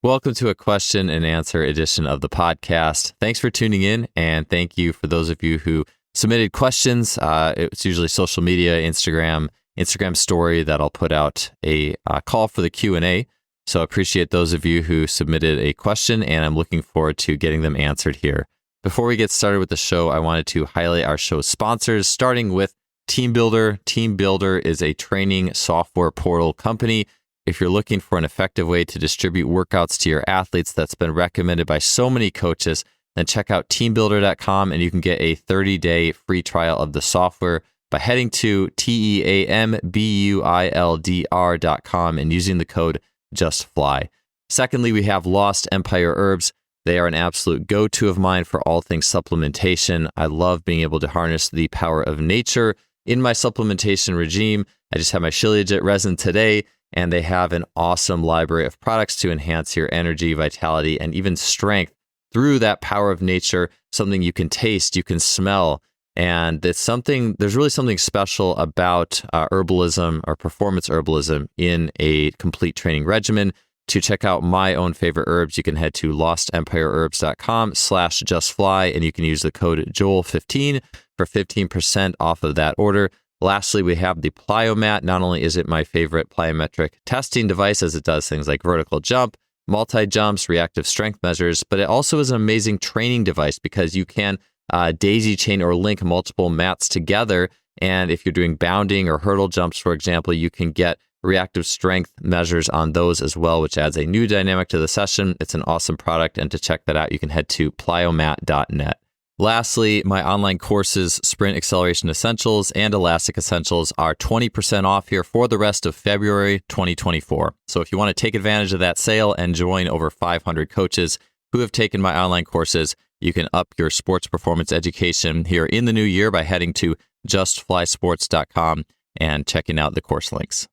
Welcome to a question and answer edition of the podcast. Thanks for tuning in, and thank you for those of you who submitted questions. It's usually social media, Instagram story that I'll put out a call for the Q&A. So I appreciate those of you who submitted a question, and I'm looking forward to getting them answered here. Before we get started with the show, I wanted to highlight our show's sponsors, starting with TeamBuildr. TeamBuildr is a training software portal company. If you're looking for an effective way to distribute workouts to your athletes that's been recommended by so many coaches, then check out TeamBuildr.com and you can get a 30-day free trial of the software by heading to TeamBuildr.com and using the code JUSTFLY. Secondly, we have Lost Empire Herbs. They are an absolute go-to of mine for all things supplementation. I love being able to harness the power of nature in my supplementation regime. I just had my Shilajit resin today, and they have an awesome library of products to enhance your energy, vitality, and even strength through that power of nature, something you can taste, you can smell. And there's really something special about herbalism or performance herbalism in a complete training regimen. To check out my own favorite herbs, you can head to lostempireherbs.com/justfly, and you can use the code Joel15 for 15% off of that order. Lastly, we have the Plyomat. Not only is it my favorite plyometric testing device, as it does things like vertical jump, multi-jumps, reactive strength measures, but it also is an amazing training device because you can daisy chain or link multiple mats together. And if you're doing bounding or hurdle jumps, for example, you can get reactive strength measures on those as well, which adds a new dynamic to the session. It's an awesome product. And to check that out, you can head to plyomat.net. Lastly, my online courses, Sprint Acceleration Essentials and Elastic Essentials, are 20% off here for the rest of February 2024. So if you want to take advantage of that sale and join over 500 coaches who have taken my online courses, you can up your sports performance education here in the new year by heading to justflysports.com and checking out the course links.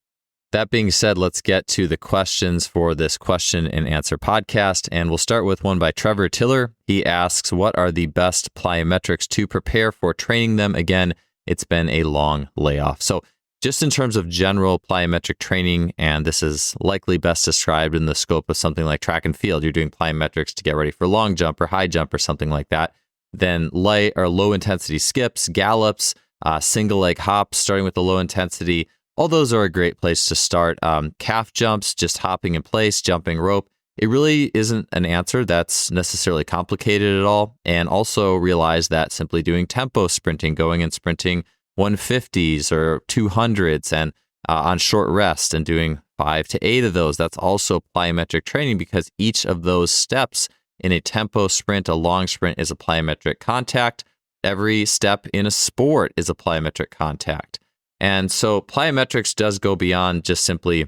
That being said, let's get to the questions for this question and answer podcast. And we'll start with one by Trevor Tiller. He asks, what are the best plyometrics to prepare for training them? Again, it's been a long layoff. So just in terms of general plyometric training, and this is likely best described in the scope of something like track and field, you're doing plyometrics to get ready for long jump or high jump or something like that. Then light or low intensity skips, gallops, single leg hops, starting with the low intensity. All those are a great place to start. Calf jumps, just hopping in place, jumping rope. It really isn't an answer that's necessarily complicated at all. And also realize that simply doing tempo sprinting, going and sprinting 150s or 200s and on short rest and doing 5 to 8 of those, that's also plyometric training because each of those steps in a tempo sprint, a long sprint, is a plyometric contact. Every step in a sport is a plyometric contact. And so plyometrics does go beyond just simply,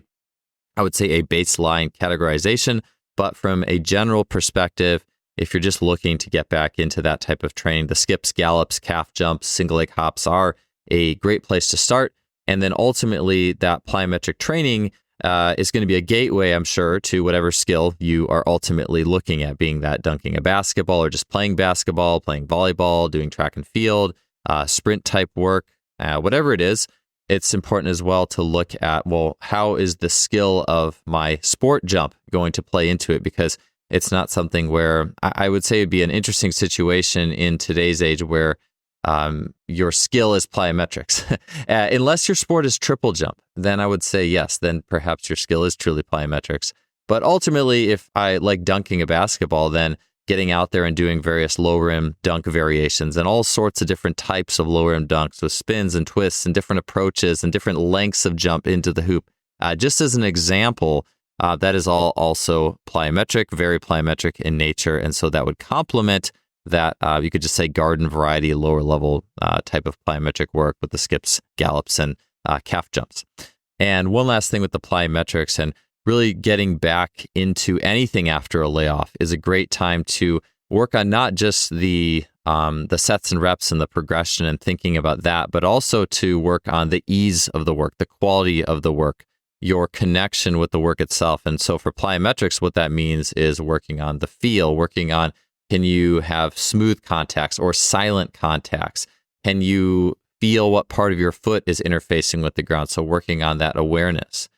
I would say, a baseline categorization, but from a general perspective, if you're just looking to get back into that type of training, the skips, gallops, calf jumps, single leg hops are a great place to start. And then ultimately that plyometric training is going to be a gateway, I'm sure, to whatever skill you are ultimately looking at, being that dunking a basketball or just playing basketball, playing volleyball, doing track and field, sprint type work, whatever it is. It's important as well to look at, well, how is the skill of my sport jump going to play into it? Because it's not something where I would say it'd be an interesting situation in today's age where your skill is plyometrics. Unless your sport is triple jump, then I would say yes, then perhaps your skill is truly plyometrics. But ultimately, if I like dunking a basketball, then getting out there and doing various low rim dunk variations and all sorts of different types of low rim dunks with spins and twists and different approaches and different lengths of jump into the hoop. Just as an example, that is all also plyometric, very plyometric in nature. And so that would complement that. You could just say garden variety, lower level type of plyometric work with the skips, gallops, and calf jumps. And one last thing with the plyometrics, and really getting back into anything after a layoff is a great time to work on not just the sets and reps and the progression and thinking about that, but also to work on the ease of the work, the quality of the work, your connection with the work itself. And so for plyometrics, what that means is working on the feel, working on, can you have smooth contacts or silent contacts? Can you feel what part of your foot is interfacing with the ground? So working on that awareness.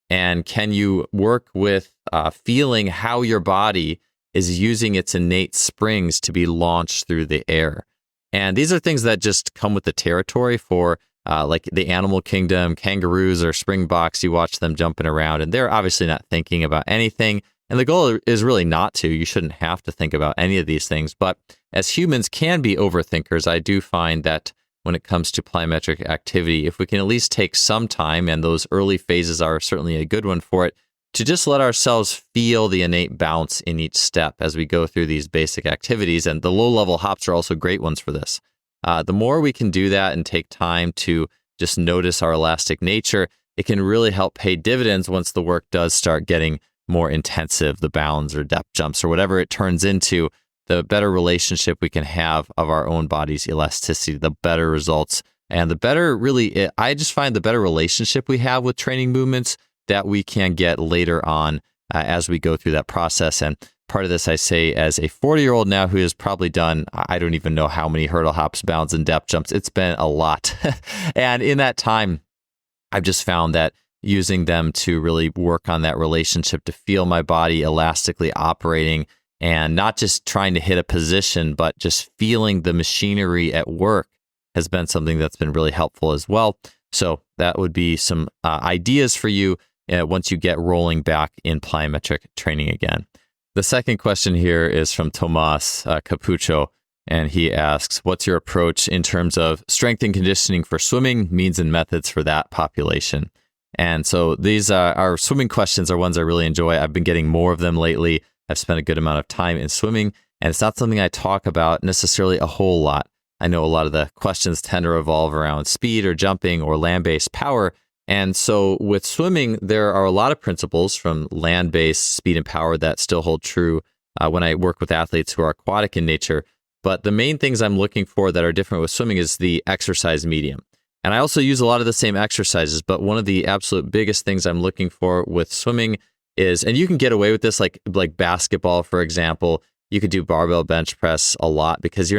And can you work with feeling how your body is using its innate springs to be launched through the air? And these are things that just come with the territory for like the animal kingdom, kangaroos or springboks. You watch them jumping around and they're obviously not thinking about anything. And the goal is really not to. You shouldn't have to think about any of these things. But as humans can be overthinkers, I do find that when it comes to plyometric activity, if we can at least take some time, and those early phases are certainly a good one for it, to just let ourselves feel the innate bounce in each step as we go through these basic activities. And the low-level hops are also great ones for this. The more we can do that and take time to just notice our elastic nature, it can really help pay dividends once the work does start getting more intensive, the bounds or depth jumps or whatever it turns into. The better relationship we can have of our own body's elasticity, the better results, and the better I just find the better relationship we have with training movements that we can get later on as we go through that process. And part of this I say as a 40-year-old now who has probably done, I don't even know how many hurdle hops, bounds, and depth jumps. It's been a lot. And in that time, I've just found that using them to really work on that relationship, to feel my body elastically operating and not just trying to hit a position, but just feeling the machinery at work has been something that's been really helpful as well. So that would be some ideas for you once you get rolling back in plyometric training again. The second question here is from Tomas Capucho, and he asks, what's your approach in terms of strength and conditioning for swimming, means and methods for that population? And so these our swimming questions are ones I really enjoy. I've been getting more of them lately. I've spent a good amount of time in swimming, and it's not something I talk about necessarily a whole lot. I know a lot of the questions tend to revolve around speed or jumping or land-based power. And so with swimming, there are a lot of principles from land-based speed and power that still hold true when I work with athletes who are aquatic in nature. But the main things I'm looking for that are different with swimming is the exercise medium. And I also use a lot of the same exercises, but one of the absolute biggest things I'm looking for with swimming is, and you can get away with this like basketball, for example, you could do barbell bench press a lot because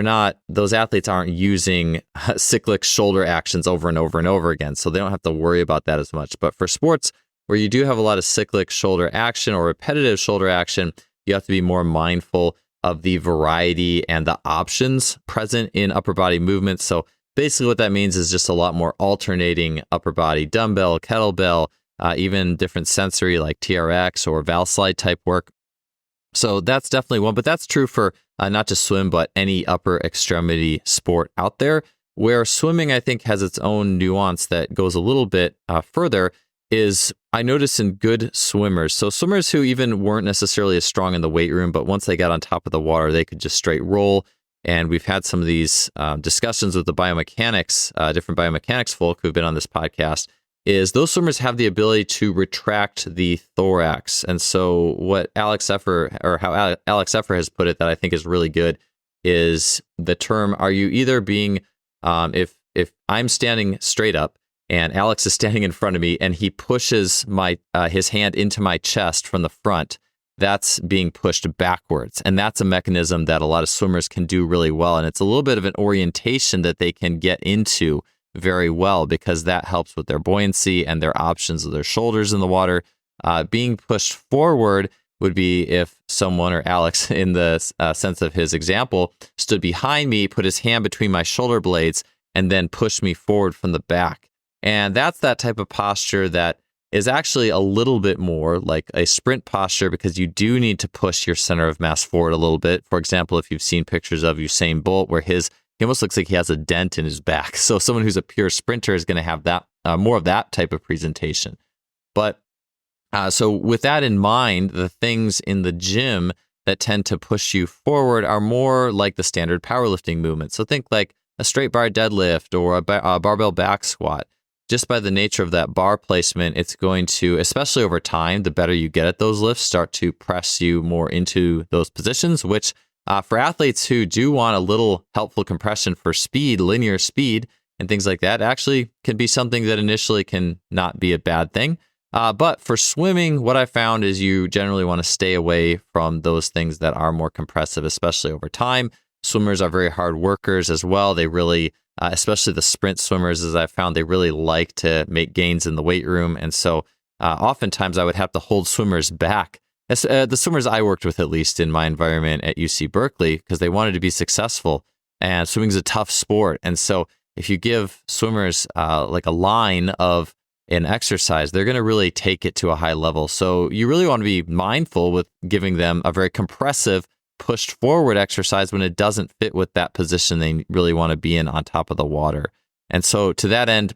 those athletes aren't using cyclic shoulder actions over and over and over again. So they don't have to worry about that as much. But for sports where you do have a lot of cyclic shoulder action or repetitive shoulder action, you have to be more mindful of the variety and the options present in upper body movements. So basically what that means is just a lot more alternating upper body dumbbell, kettlebell, even different sensory like TRX or valve slide type work. So that's definitely one, but that's true for not just swim, but any upper extremity sport out there. Where swimming, I think, has its own nuance that goes a little bit further is I notice in good swimmers, so swimmers who even weren't necessarily as strong in the weight room, but once they got on top of the water, they could just straight roll. And we've had some of these discussions with the biomechanics, different biomechanics folk who've been on this podcast, is those swimmers have the ability to retract the thorax. And so what Alex Effer, or how Alex Effer has put it that I think is really good, is the term, are you either being, if I'm standing straight up and Alex is standing in front of me and he pushes his hand into my chest from the front, that's being pushed backwards. And that's a mechanism that a lot of swimmers can do really well. And it's a little bit of an orientation that they can get into very well because that helps with their buoyancy and their options of their shoulders in the water. Being pushed forward would be if someone, or Alex in the sense of his example, stood behind me, put his hand between my shoulder blades, and then pushed me forward from the back. And that's that type of posture that is actually a little bit more like a sprint posture because you do need to push your center of mass forward a little bit. For example, if you've seen pictures of Usain Bolt where he almost looks like he has a dent in his back. So someone who's a pure sprinter is going to have that more of that type of presentation. But so with that in mind, the things in the gym that tend to push you forward are more like the standard powerlifting movement. So think like a straight bar deadlift or a barbell back squat. Just by the nature of that bar placement, it's going to, especially over time, the better you get at those lifts, start to press you more into those positions, which for athletes who do want a little helpful compression for speed, linear speed, and things like that, actually can be something that initially can not be a bad thing. But for swimming, what I found is you generally want to stay away from those things that are more compressive, especially over time. Swimmers are very hard workers as well. They really, especially the sprint swimmers, as I've found, they really like to make gains in the weight room. And so oftentimes I would have to hold swimmers back. The swimmers I worked with, at least in my environment at UC Berkeley, because they wanted to be successful. And swimming is a tough sport. And so if you give swimmers like a line of an exercise, they're going to really take it to a high level. So you really want to be mindful with giving them a very compressive, pushed forward exercise when it doesn't fit with that position they really want to be in on top of the water. And so to that end,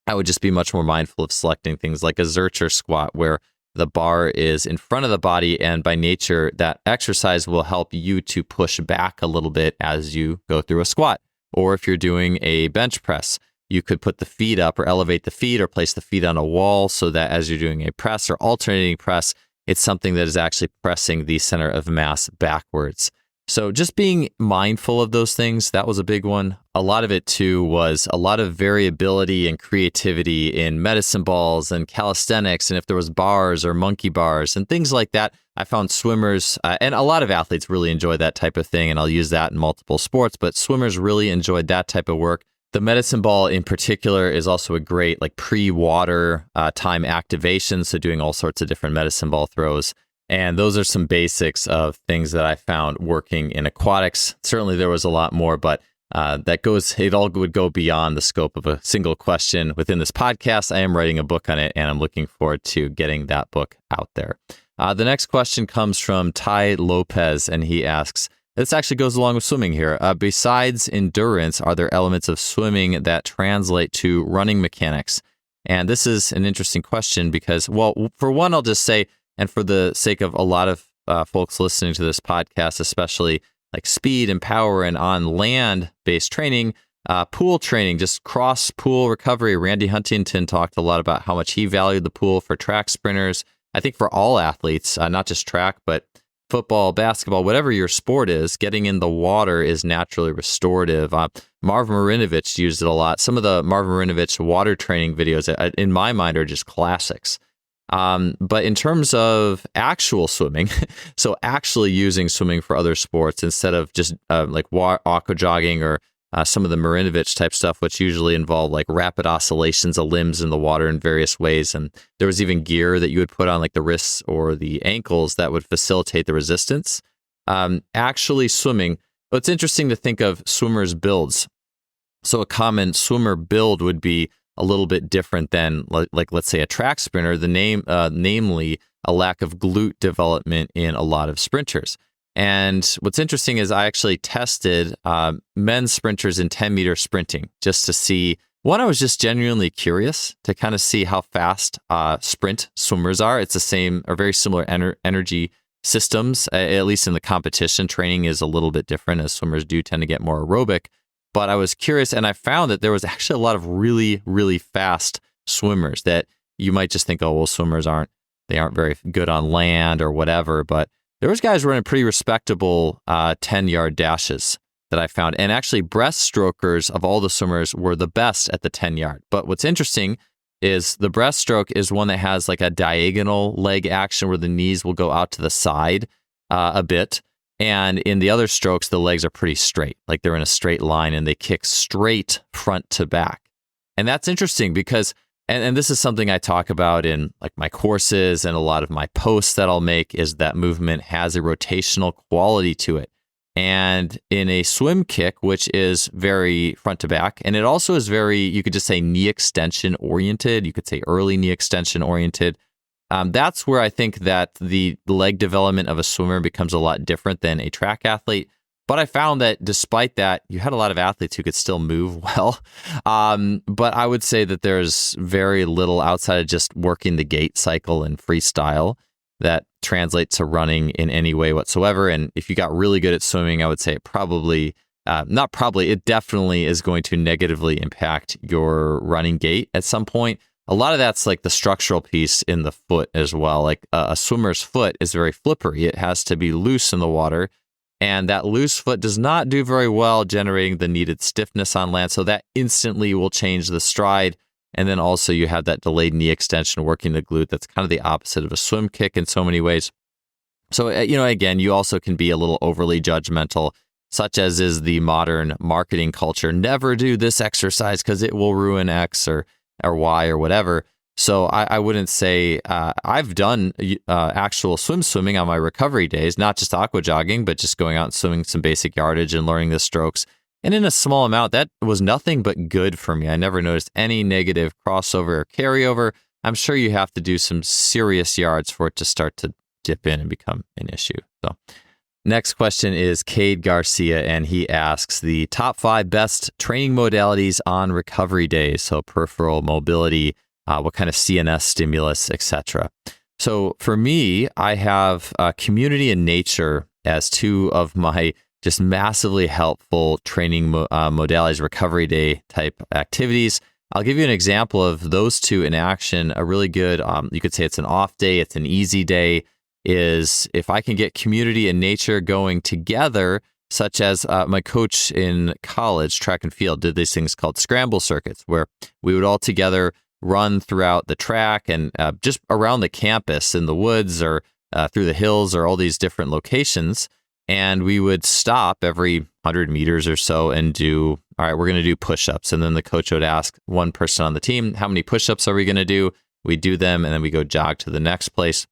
I would just be much more mindful of selecting things like a Zercher squat, where the bar is in front of the body, and by nature, that exercise will help you to push back a little bit as you go through a squat. Or if you're doing a bench press, you could put the feet up or elevate the feet or place the feet on a wall so that as you're doing a press or alternating press, it's something that is actually pressing the center of mass backwards. So just being mindful of those things, that was a big one. A lot of it too was a lot of variability and creativity in medicine balls and calisthenics, and if there was bars or monkey bars and things like that. I found swimmers, and a lot of athletes really enjoy that type of thing, and I'll use that in multiple sports, but swimmers really enjoyed that type of work. The medicine ball in particular is also a great like pre-water time activation, so doing all sorts of different medicine ball throws. And those are some basics of things that I found working in aquatics. Certainly there was a lot more, but it all would go beyond the scope of a single question within this podcast. I am writing a book on it, and I'm looking forward to getting that book out there. The next question comes from Ty Lopez, and he asks, this actually goes along with swimming here. Besides endurance, are there elements of swimming that translate to running mechanics? And this is an interesting question because, well, for one, I'll just say, and for the sake of a lot of folks listening to this podcast, especially like speed and power and on land-based training, pool training, just cross pool recovery. Randy Huntington talked a lot about how much he valued the pool for track sprinters. I think for all athletes, not just track, but football, basketball, whatever your sport is, getting in the water is naturally restorative. Marv Marinovich used it a lot. Some of the Marv Marinovich water training videos, in my mind, are just classics. But in terms of actual swimming, so actually using swimming for other sports instead of just like aqua jogging or some of the Marinovich type stuff, which usually involve like rapid oscillations of limbs in the water in various ways. And there was even gear that you would put on like the wrists or the ankles that would facilitate the resistance. Actually swimming, it's interesting to think of swimmers' builds. So a common swimmer build would be a little bit different than like let's say a track sprinter, namely a lack of glute development in a lot of sprinters. And what's interesting is I actually tested men's sprinters in 10-meter sprinting just to see, one, I was just genuinely curious to kind of see how fast sprint swimmers are. It's the same or very similar energy systems, at least in the competition. Training is a little bit different as swimmers do tend to get more aerobic. But I was curious, and I found that there was actually a lot of really, really fast swimmers that you might just think, oh, well, swimmers aren't very good on land or whatever. But there was guys running pretty respectable 10-yard dashes that I found. And actually, breaststrokers of all the swimmers were the best at the 10-yard. But what's interesting is the breaststroke is one that has like a diagonal leg action where the knees will go out to the side a bit. And in the other strokes, the legs are pretty straight, like they're in a straight line and they kick straight front to back. And that's interesting because, and this is something I talk about in like my courses and a lot of my posts that I'll make, is that movement has a rotational quality to it. And in a swim kick, which is very front to back, and it also is very, you could just say knee extension oriented, you could say early knee extension oriented. That's where I think that the leg development of a swimmer becomes a lot different than a track athlete. But I found that despite that, you had a lot of athletes who could still move well. But I would say that there's very little outside of just working the gait cycle and freestyle that translates to running in any way whatsoever. And if you got really good at swimming, I would say it definitely is going to negatively impact your running gait at some point. A lot of that's like the structural piece in the foot as well. Like a swimmer's foot is very flippery. It has to be loose in the water. And that loose foot does not do very well generating the needed stiffness on land. So that instantly will change the stride. And then also you have that delayed knee extension working the glute. That's kind of the opposite of a swim kick in so many ways. So, again, you also can be a little overly judgmental, such as is the modern marketing culture. Never do this exercise because it will ruin X or Y or whatever. So I wouldn't say I've done actual swimming on my recovery days, not just aqua jogging, but just going out and swimming some basic yardage and learning the strokes. And in a small amount, that was nothing but good for me. I never noticed any negative crossover or carryover. I'm sure you have to do some serious yards for it to start to dip in and become an issue. So next question is Cade Garcia, and he asks the top 5 best training modalities on recovery days. So peripheral mobility, what kind of CNS stimulus, etc. So for me, I have community and nature as 2 of my just massively helpful training modalities, recovery day type activities. I'll give you an example of those 2 in action. A really good, you could say it's an off day, it's an easy day, is if I can get community and nature going together, such as my coach in college, track and field, did these things called scramble circuits, where we would all together run throughout the track and just around the campus in the woods or through the hills or all these different locations. And we would stop every 100 meters or so and do, all right, we're going to do push-ups. And then the coach would ask one person on the team, how many push-ups are we going to do? We do them, and then we go jog to the next place.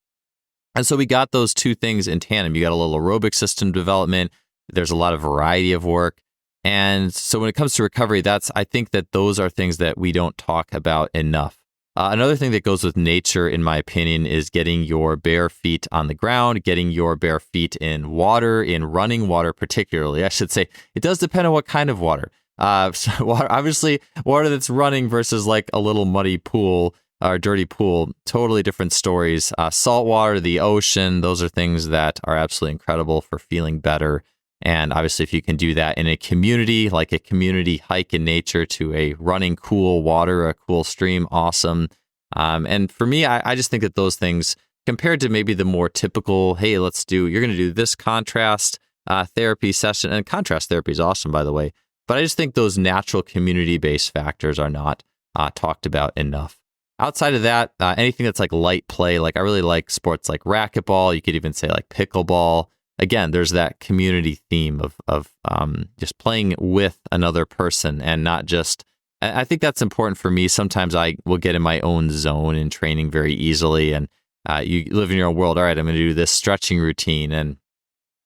And so we got those 2 things in tandem. You got a little aerobic system development. There's a lot of variety of work. And so when it comes to recovery, I think that those are things that we don't talk about enough. Another thing that goes with nature, in my opinion, is getting your bare feet on the ground, getting your bare feet in water, in running water particularly. I should say it does depend on what kind of water. Obviously, water that's running versus like a little muddy pool or dirty pool, totally different stories. Salt water, the ocean, those are things that are absolutely incredible for feeling better. And obviously, if you can do that in a community, like a community hike in nature to a running cool water, a cool stream, awesome. And for me, I just think that those things, compared to maybe the more typical, hey, you're going to do this contrast therapy session. And contrast therapy is awesome, by the way. But I just think those natural community-based factors are not talked about enough. Outside of that, anything that's like light play, like I really like sports like racquetball. You could even say like pickleball. Again, there's that community theme of just playing with another person and not just, I think that's important for me. Sometimes I will get in my own zone in training very easily, and you live in your own world. All right, I'm going to do this stretching routine. And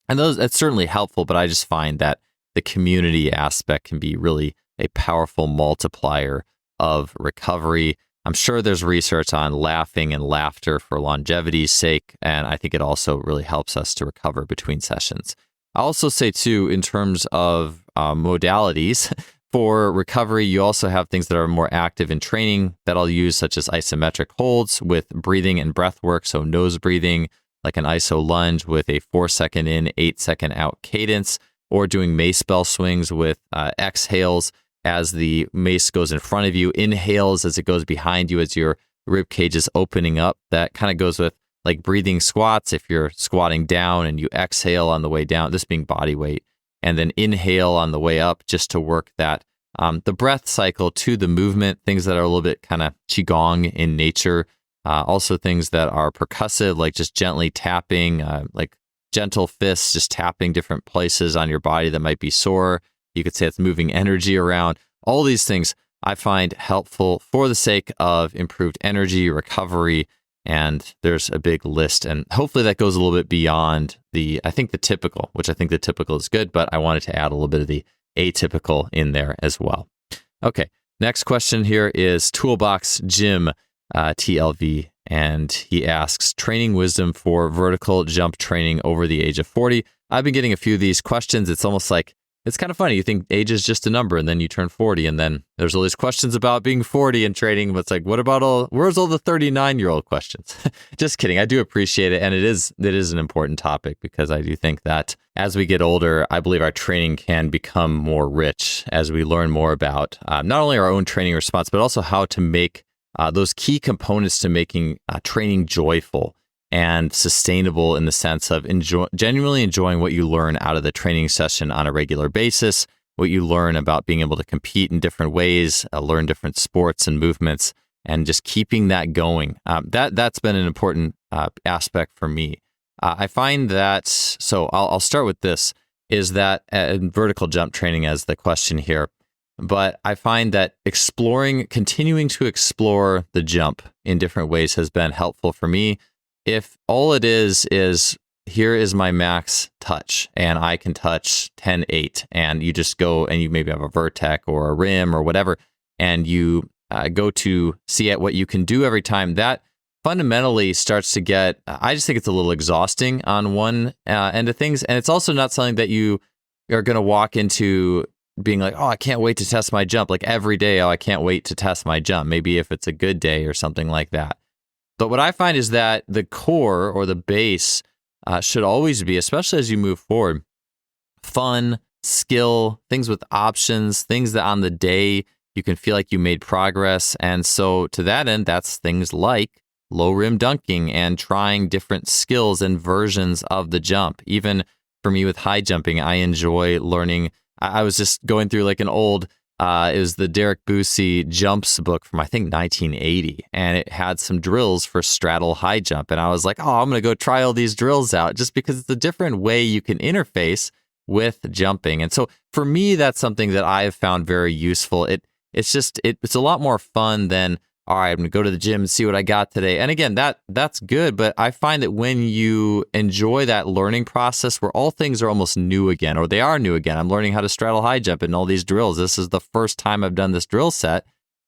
that's certainly helpful, but I just find that the community aspect can be really a powerful multiplier of recovery. I'm sure there's research on laughing and laughter for longevity's sake, and I think it also really helps us to recover between sessions. I'll also say, too, in terms of modalities, for recovery, you also have things that are more active in training that I'll use, such as isometric holds with breathing and breath work, so nose breathing, like an iso lunge with a 4-second in, 8-second out cadence, or doing mace bell swings with exhales as the mace goes in front of you, inhales as it goes behind you as your rib cage is opening up. That kind of goes with like breathing squats if you're squatting down and you exhale on the way down, this being body weight, and then inhale on the way up just to work that the breath cycle to the movement, things that are a little bit kind of qigong in nature. Also things that are percussive, like just gently tapping, like gentle fists, just tapping different places on your body that might be sore. You could say it's moving energy around. All these things I find helpful for the sake of improved energy, recovery, and there's a big list. And hopefully that goes a little bit beyond the typical, which I think the typical is good, but I wanted to add a little bit of the atypical in there as well. Okay, next question here is Toolbox Jim, TLV, and he asks, training wisdom for vertical jump training over the age of 40. I've been getting a few of these questions. It's almost like, it's kind of funny. You think age is just a number, and then you turn 40, and then there's all these questions about being 40 and training. But it's like, where's all the 39-year-old questions? Just kidding. I do appreciate it. And it is an important topic, because I do think that as we get older, I believe our training can become more rich as we learn more about not only our own training response, but also how to make those key components to making training joyful and sustainable, in the sense of genuinely enjoying what you learn out of the training session on a regular basis, what you learn about being able to compete in different ways, learn different sports and movements, and just keeping that going. That's been an important aspect for me. I find that, so I'll start with this, is that in vertical jump training, as the question here, But I find that continuing to explore the jump in different ways has been helpful for me. If all it is here is my max touch and I can touch 10-8, and you just go and you maybe have a vertec or a rim or whatever, and you go to see at what you can do every time, that fundamentally starts to get, I just think it's a little exhausting on one end of things. And it's also not something that you are going to walk into being like, oh, I can't wait to test my jump. Like every day, oh, I can't wait to test my jump. Maybe if it's a good day or something like that. But what I find is that the core or the base should always be, especially as you move forward, fun, skill, things with options, things that on the day you can feel like you made progress. And so to that end, that's things like low rim dunking and trying different skills and versions of the jump. Even for me with high jumping, I enjoy learning. I was just going through like an old, it was the Derek Busey jumps book from I think 1980, and it had some drills for straddle high jump. And I was like, oh, I'm going to go try all these drills out just because it's a different way you can interface with jumping. And so for me, that's something that I have found very useful. It's a lot more fun than, all right, I'm going to go to the gym and see what I got today. And again, that's good. But I find that when you enjoy that learning process where all things are almost new again, or they are new again, I'm learning how to straddle high jump and all these drills. This is the first time I've done this drill set.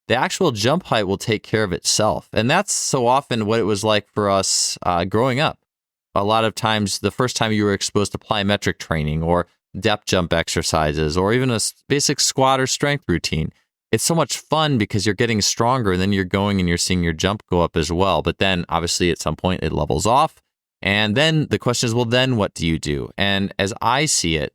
The actual jump height will take care of itself. And that's so often what it was like for us growing up. A lot of times, the first time you were exposed to plyometric training or depth jump exercises, or even a basic squat or strength routine, it's so much fun because you're getting stronger, and then you're going and you're seeing your jump go up as well. But then obviously at some point it levels off. And then the question is, well, then what do you do? And as I see it,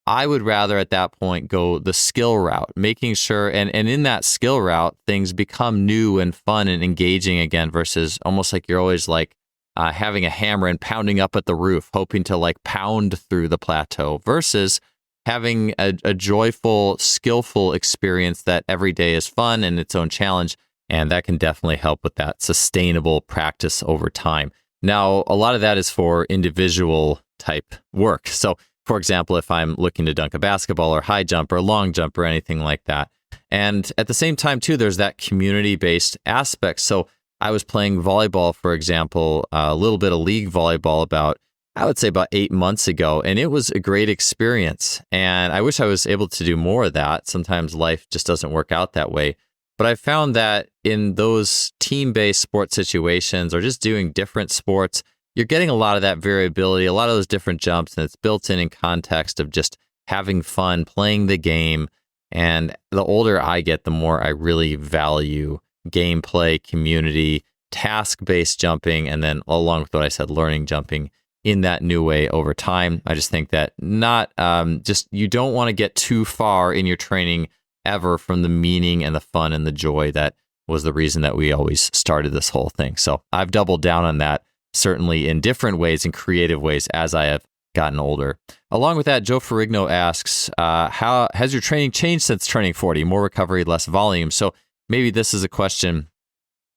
I would rather at that point go the skill route, making sure, and in that skill route, things become new and fun and engaging again, versus almost like you're always like having a hammer and pounding up at the roof, hoping to like pound through the plateau, versus having a joyful, skillful experience that every day is fun and its own challenge. And that can definitely help with that sustainable practice over time. Now, a lot of that is for individual type work. So, for example, if I'm looking to dunk a basketball or high jump or long jump or anything like that. And at the same time, too, there's that community-based aspect. So I was playing volleyball, for example, a little bit of league volleyball I would say about 8 months ago, and it was a great experience. And I wish I was able to do more of that. Sometimes life just doesn't work out that way. But I found that in those team-based sport situations or just doing different sports, you're getting a lot of that variability, a lot of those different jumps, and it's built in context of just having fun, playing the game. And the older I get, the more I really value gameplay, community, task-based jumping, and then along with what I said, learning jumping in that new way over time. I just think that you don't want to get too far in your training ever from the meaning and the fun and the joy that was the reason that we always started this whole thing. So I've doubled down on that, certainly in different ways and creative ways as I have gotten older. Along with that, Joe Ferrigno asks, how has your training changed since turning 40? More recovery, less volume. So maybe this is a question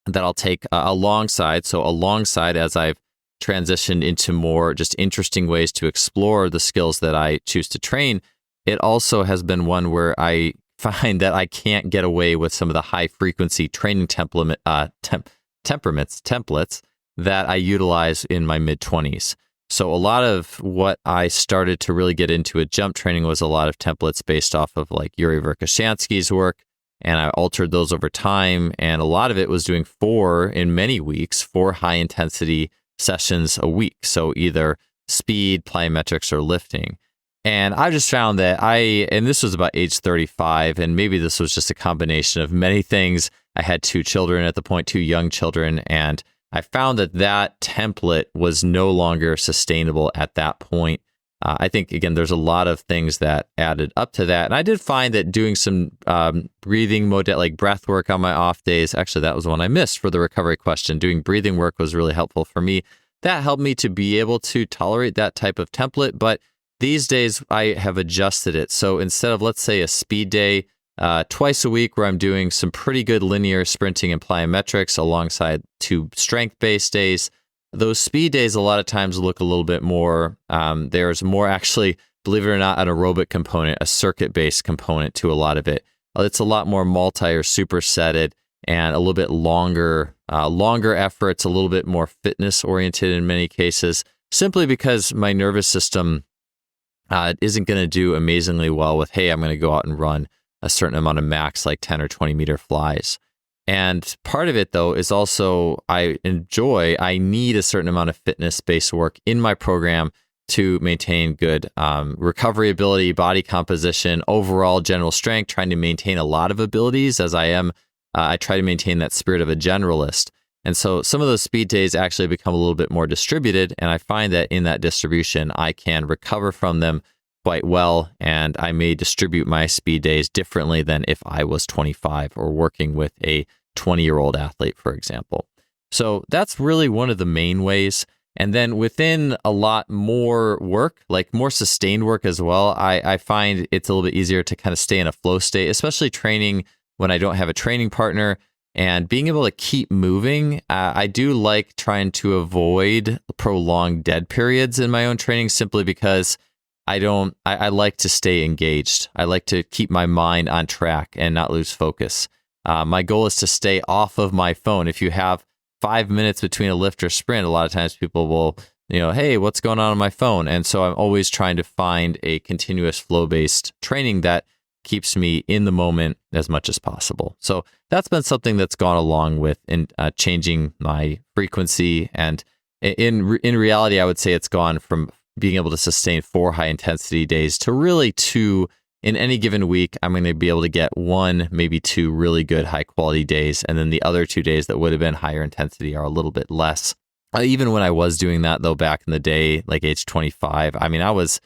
that I'll take alongside. So alongside, as I've transitioned into more just interesting ways to explore the skills that I choose to train, it also has been one where I find that I can't get away with some of the high frequency training templates that I utilize in my mid-20s. So a lot of what I started to really get into at jump training was a lot of templates based off of like Yuri Verkhoshansky's work, and I altered those over time. And a lot of it was doing 4 high intensity sessions a week. So either speed, plyometrics, or lifting. And I just found that and this was about age 35, and maybe this was just a combination of many things. I had 2 children at the point, 2 young children, and I found that template was no longer sustainable at that point. I think, again, there's a lot of things that added up to that. And I did find that doing some breathing like breath work on my off days, actually, that was one I missed for the recovery question. Doing breathing work was really helpful for me. That helped me to be able to tolerate that type of template. But these days, I have adjusted it. So instead of, let's say, a speed day twice a week where I'm doing some pretty good linear sprinting and plyometrics alongside 2 strength-based days, those speed days a lot of times look a little bit more, there's more actually, believe it or not, an aerobic component, a circuit-based component to a lot of it, it's a lot more multi or supersetted and a little bit longer efforts, a little bit more fitness oriented in many cases, simply because my nervous system isn't going to do amazingly well with, hey, I'm going to go out and run a certain amount of max, like 10 or 20 meter flies. And part of it, though, is also I need a certain amount of fitness-based work in my program to maintain good recovery ability, body composition, overall general strength, trying to maintain a lot of abilities as I try to maintain that spirit of a generalist. And so some of those speed days actually become a little bit more distributed. And I find that in that distribution, I can recover from them quite well. And I may distribute my speed days differently than if I was 25 or working with a 20-year-old athlete, for example. So that's really one of the main ways. And then within a lot more work, like more sustained work as well, I find it's a little bit easier to kind of stay in a flow state, especially training when I don't have a training partner. And being able to keep moving, I do like trying to avoid prolonged dead periods in my own training simply because I like to stay engaged. I like to keep my mind on track and not lose focus. My goal is to stay off of my phone. If you have 5 minutes between a lift or sprint, a lot of times people will, hey, what's going on my phone? And so I'm always trying to find a continuous flow-based training that keeps me in the moment as much as possible. So that's been something that's gone along with in changing my frequency. And in reality, I would say it's gone from being able to sustain 4 high intensity days to really 2 in any given week. I'm going to be able to get 1, maybe 2 really good high quality days. And then the other 2 days that would have been higher intensity are a little bit less. Even when I was doing that though, back in the day, like age 25, I mean, I was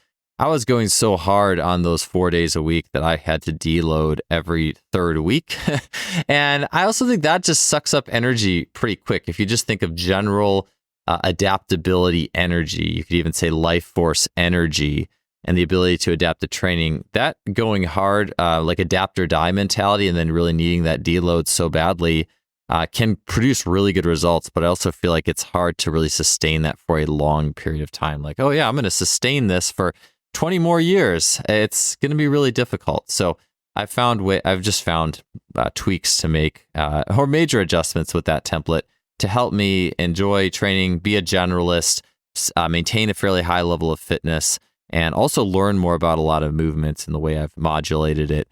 going so hard on those 4 days a week that I had to deload every 3rd week. And I also think that just sucks up energy pretty quick. If you just think of general adaptability energy, you could even say life force energy and the ability to adapt to training, that going hard, like adapt or die mentality, and then really needing that deload so badly can produce really good results. But I also feel like it's hard to really sustain that for a long period of time. Like, oh yeah, I'm going to sustain this for 20 more years. It's going to be really difficult. So I've just found tweaks to make or major adjustments with that template to help me enjoy training, be a generalist, maintain a fairly high level of fitness, and also learn more about a lot of movements and the way I've modulated it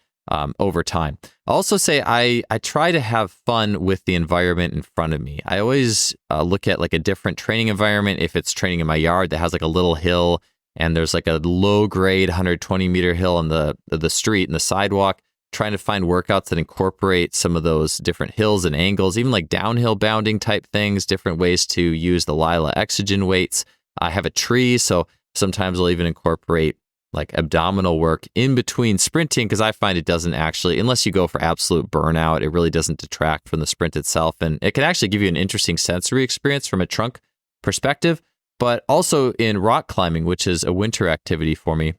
over time. I'll also say I try to have fun with the environment in front of me. I always look at like a different training environment. If it's training in my yard that has like a little hill and there's like a low grade 120 meter hill on the street and the sidewalk, trying to find workouts that incorporate some of those different hills and angles, even like downhill bounding type things, different ways to use the Lila Exogen weights. I have a tree, so sometimes I'll even incorporate like abdominal work in between sprinting, because I find it doesn't actually, unless you go for absolute burnout, it really doesn't detract from the sprint itself. And it can actually give you an interesting sensory experience from a trunk perspective. But also in rock climbing, which is a winter activity for me,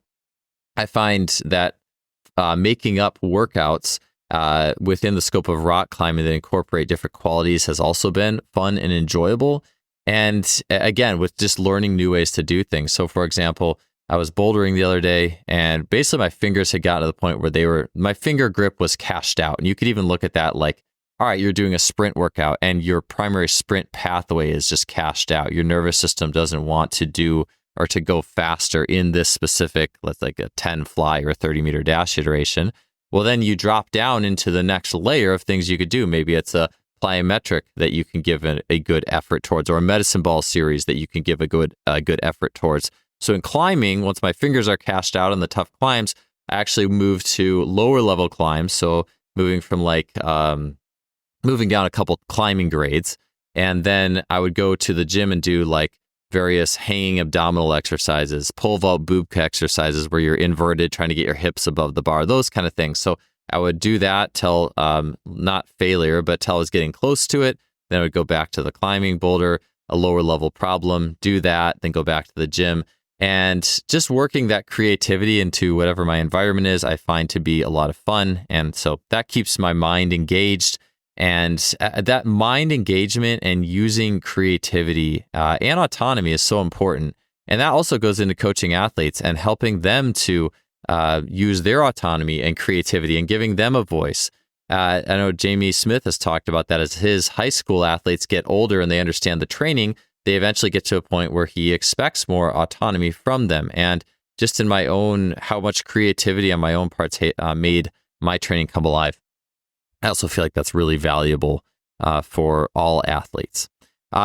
I find that making up workouts within the scope of rock climbing that incorporate different qualities has also been fun and enjoyable. And again, with just learning new ways to do things. So for example, I was bouldering the other day and basically my fingers had gotten to the point where my finger grip was cashed out. And you could even look at that like, all right, you're doing a sprint workout and your primary sprint pathway is just cashed out. Your nervous system doesn't want to do or to go faster in this specific, let's like a 10 fly or a 30 meter dash iteration. Well, then you drop down into the next layer of things you could do. Maybe it's a plyometric that you can give a good effort towards, or a medicine ball series that you can give a good effort towards. So in climbing, once my fingers are cashed out on the tough climbs, I actually move to lower level climbs. So moving from moving down a couple climbing grades. And then I would go to the gym and do like various hanging abdominal exercises, pole vault boob exercises where you're inverted, trying to get your hips above the bar, those kind of things. So I would do that till not failure, but till I was getting close to it. Then I would go back to the climbing boulder, a lower level problem, do that, then go back to the gym. And just working that creativity into whatever my environment is, I find to be a lot of fun. And so that keeps my mind engaged. And that mind engagement and using creativity and autonomy is so important. And that also goes into coaching athletes and helping them to use their autonomy and creativity and giving them a voice. I know Jamie Smith has talked about that as his high school athletes get older and they understand the training, they eventually get to a point where he expects more autonomy from them. And just in my own, how much creativity on my own parts made my training come alive. I also feel like that's really valuable for all athletes.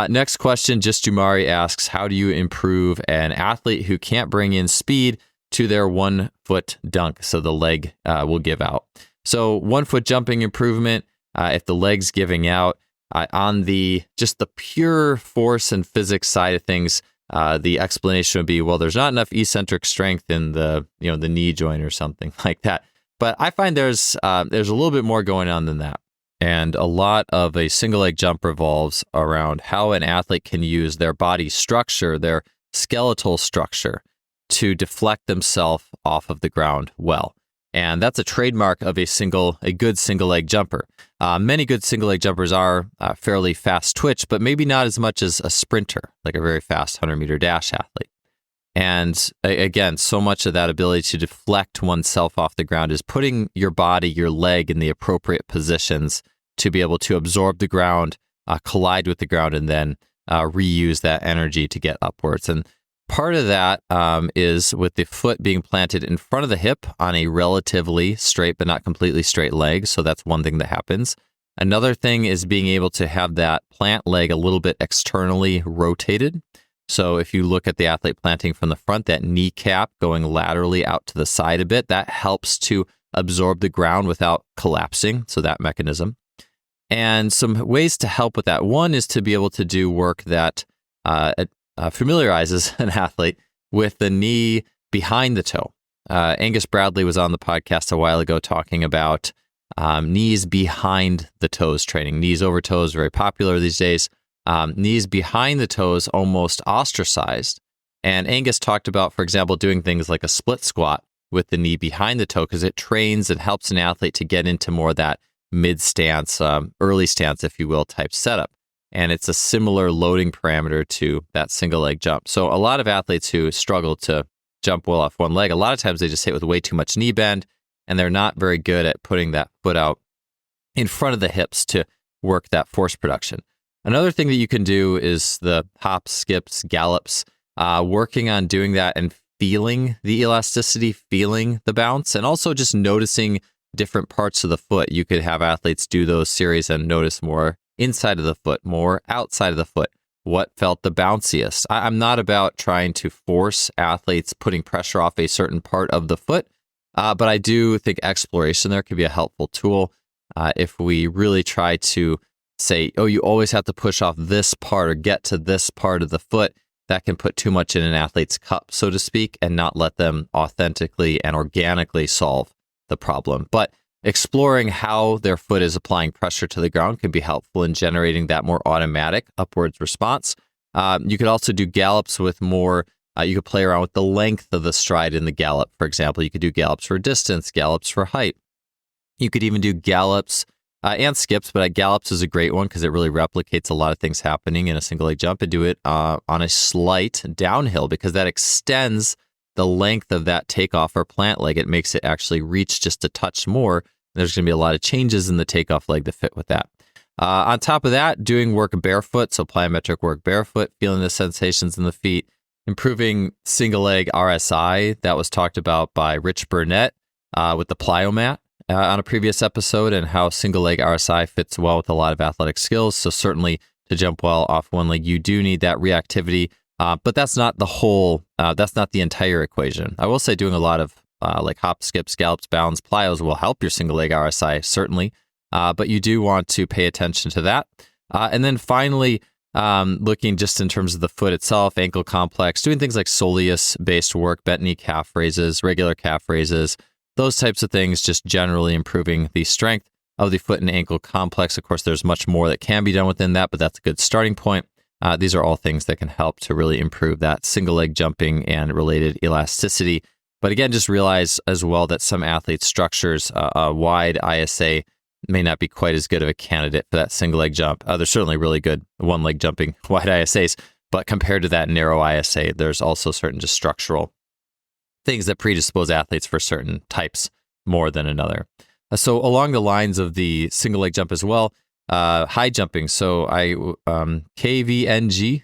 Next question, Just Jumari asks, how do you improve an athlete who can't bring in speed to their 1 foot dunk so the leg will give out? So 1 foot jumping improvement, if the leg's giving out, on the pure force and physics side of things, the explanation would be, well, there's not enough eccentric strength in the knee joint or something like that. But I find there's a little bit more going on than that. And a lot of a single leg jump revolves around how an athlete can use their body structure, their skeletal structure, to deflect themselves off of the ground well. And that's a trademark of a good single leg jumper. Many good single leg jumpers are fairly fast twitch, but maybe not as much as a sprinter, like a very fast 100-meter dash athlete. And again, so much of that ability to deflect oneself off the ground is putting your body, your leg in the appropriate positions to be able to absorb the ground, collide with the ground, and then reuse that energy to get upwards. And part of that is with the foot being planted in front of the hip on a relatively straight but not completely straight leg. So that's one thing that happens. Another thing is being able to have that plant leg a little bit externally rotated. So if you look at the athlete planting from the front, that kneecap going laterally out to the side a bit, that helps to absorb the ground without collapsing. So that mechanism. And some ways to help with that. One is to be able to do work that familiarizes an athlete with the knee behind the toe. Angus Bradley was on the podcast a while ago talking about knees behind the toes training. Knees over toes, very popular these days. Knees behind the toes, almost ostracized. And Angus talked about, for example, doing things like a split squat with the knee behind the toe because it trains and helps an athlete to get into more of that mid stance, early stance, if you will, type setup. And it's a similar loading parameter to that single leg jump. So a lot of athletes who struggle to jump well off one leg, a lot of times they just hit with way too much knee bend, and they're not very good at putting that foot out in front of the hips to work that force production. Another thing that you can do is the hops, skips, gallops, working on doing that and feeling the elasticity, feeling the bounce, and also just noticing different parts of the foot. You could have athletes do those series and notice more inside of the foot, more outside of the foot. What felt the bounciest? I'm not about trying to force athletes putting pressure off a certain part of the foot, but I do think exploration there could be a helpful tool. If we really try to say, oh, you always have to push off this part or get to this part of the foot, that can put too much in an athlete's cup, so to speak, and not let them authentically and organically solve the problem. But exploring how their foot is applying pressure to the ground can be helpful in generating that more automatic upwards response. You could also do gallops with more, you could play around with the length of the stride in the gallop. For example, you could do gallops for distance, gallops for height. You could even do gallops and skips, but gallops is a great one because it really replicates a lot of things happening in a single leg jump, and do it on a slight downhill because that extends the length of that takeoff or plant leg. It makes it actually reach just a touch more. There's going to be a lot of changes in the takeoff leg to fit with that. On top of that, doing work barefoot, so plyometric work barefoot, feeling the sensations in the feet, improving single leg RSI. That was talked about by Rich Burnett with the Plyomat on a previous episode, and how single leg RSI fits well with a lot of athletic skills. So certainly to jump well off one leg, you do need that reactivity. But that's not the whole, that's not the entire equation. I will say doing a lot of like hop, skips, gallops, bounds, plyos will help your single leg RSI, certainly. But you do want to pay attention to that. And then finally, looking just in terms of the foot itself, ankle complex, doing things like soleus-based work, bent knee calf raises, regular calf raises, those types of things, just generally improving the strength of the foot and ankle complex. Of course, there's much more that can be done within that, but that's a good starting point. These are all things that can help to really improve that single leg jumping and related elasticity. But again, just realize as well that some athletes' structures, a wide ISA may not be quite as good of a candidate for that single leg jump. There's certainly really good one leg jumping wide ISAs, but compared to that narrow ISA, there's also certain just structural things that predispose athletes for certain types more than another. So along the lines of the single leg jump as well, high jumping. So KVNG,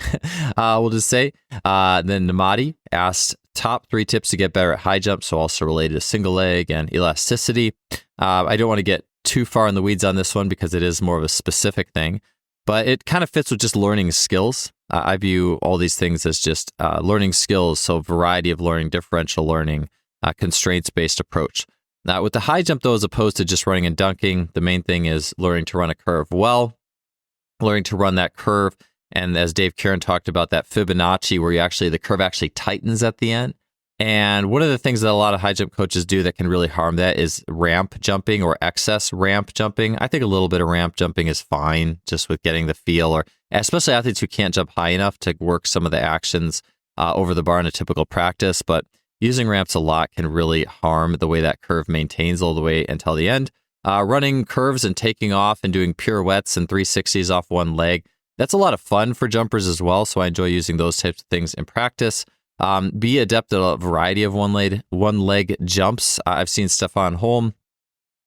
we'll just say. Then Namadi asked top 3 tips to get better at high jump. So also related to single leg and elasticity. I don't want to get too far in the weeds on this one because it is more of a specific thing, but it kind of fits with just learning skills. I view all these things as just learning skills. So variety of learning, differential learning, constraints-based approach. Now, with the high jump, though, as opposed to just running and dunking, the main thing is learning to run a curve well, learning to run that curve. And as Dave Kieran talked about, that Fibonacci, where the curve actually tightens at the end. And one of the things that a lot of high jump coaches do that can really harm that is ramp jumping or excess ramp jumping. I think a little bit of ramp jumping is fine, just with getting the feel, or especially athletes who can't jump high enough to work some of the actions over the bar in a typical practice. But using ramps a lot can really harm the way that curve maintains all the way until the end. Running curves and taking off and doing pirouettes and 360s off one leg, that's a lot of fun for jumpers as well. So I enjoy using those types of things in practice. Be adept at a variety of one leg jumps. I've seen Stefan Holm,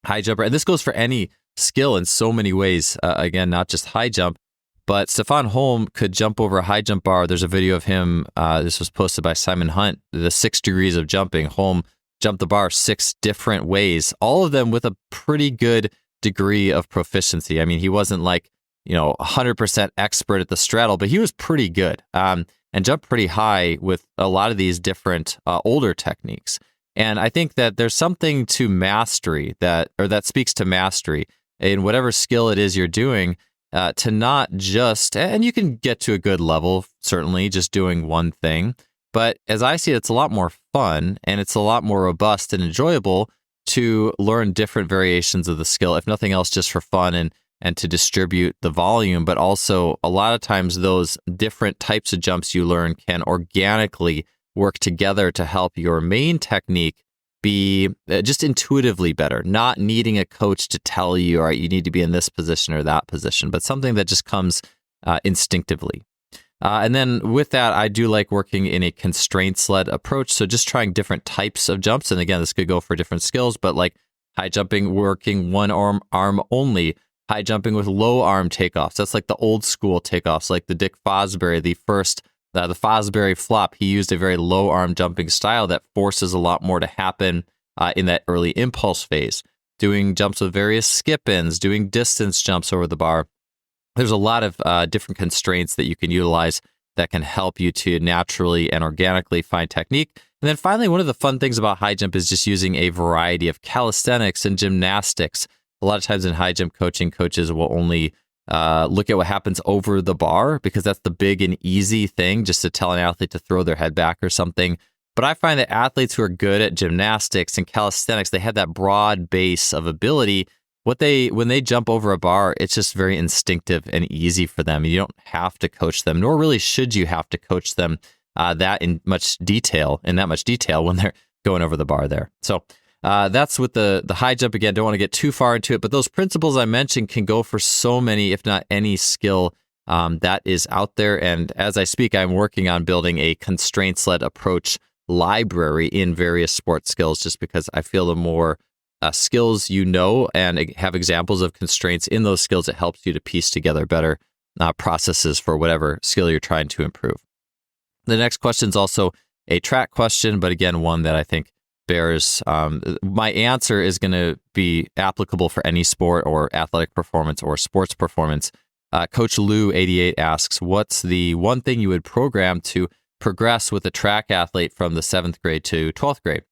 high jumper, and this goes for any skill in so many ways. Again, not just high jump, but Stefan Holm could jump over a high jump bar. There's a video of him. This was posted by Simon Hunt. The 6 degrees of jumping. Holm jumped the bar 6 different ways, all of them with a pretty good degree of proficiency. I mean, he wasn't like 100% expert at the straddle, but he was pretty good. And jumped pretty high with a lot of these different older techniques. And I think that there's something to mastery that speaks to mastery in whatever skill it is you're doing, to not just, and you can get to a good level, certainly just doing one thing. But as I see it, it's a lot more fun and it's a lot more robust and enjoyable to learn different variations of the skill, if nothing else, just for fun and to distribute the volume. But also a lot of times those different types of jumps you learn can organically work together to help your main technique be just intuitively better, not needing a coach to tell you, all right, you need to be in this position or that position, but something that just comes instinctively. And then with that, I do like working in a constraints-led approach. So just trying different types of jumps. And again, this could go for different skills, but like high jumping, working one arm only, high jumping with low arm takeoffs. That's like the old school takeoffs, like the Dick Fosbury, the Fosbury flop. He used a very low arm jumping style that forces a lot more to happen in that early impulse phase. Doing jumps with various skip-ins, doing distance jumps over the bar. There's a lot of different constraints that you can utilize that can help you to naturally and organically find technique. And then finally, one of the fun things about high jump is just using a variety of calisthenics and gymnastics. A lot of times in high jump coaching, coaches will only look at what happens over the bar because that's the big and easy thing, just to tell an athlete to throw their head back or something. But I find that athletes who are good at gymnastics and calisthenics, they have that broad base of ability. When they jump over a bar, it's just very instinctive and easy for them. You don't have to coach them, nor really should you have to coach them in that much detail when they're going over the bar there. So that's with the high jump. Again, don't want to get too far into it, but those principles I mentioned can go for so many, if not any skill that is out there. And as I speak, I'm working on building a constraints-led approach library in various sports skills, just because I feel the more skills and have examples of constraints in those skills, it helps you to piece together better processes for whatever skill you're trying to improve. The next question is also a track question, but again, one that I think bears, my answer is going to be applicable for any sport or athletic performance or sports performance. Coach Lou88 asks, what's the one thing you would program to progress with a track athlete from the 7th grade to 12th grade?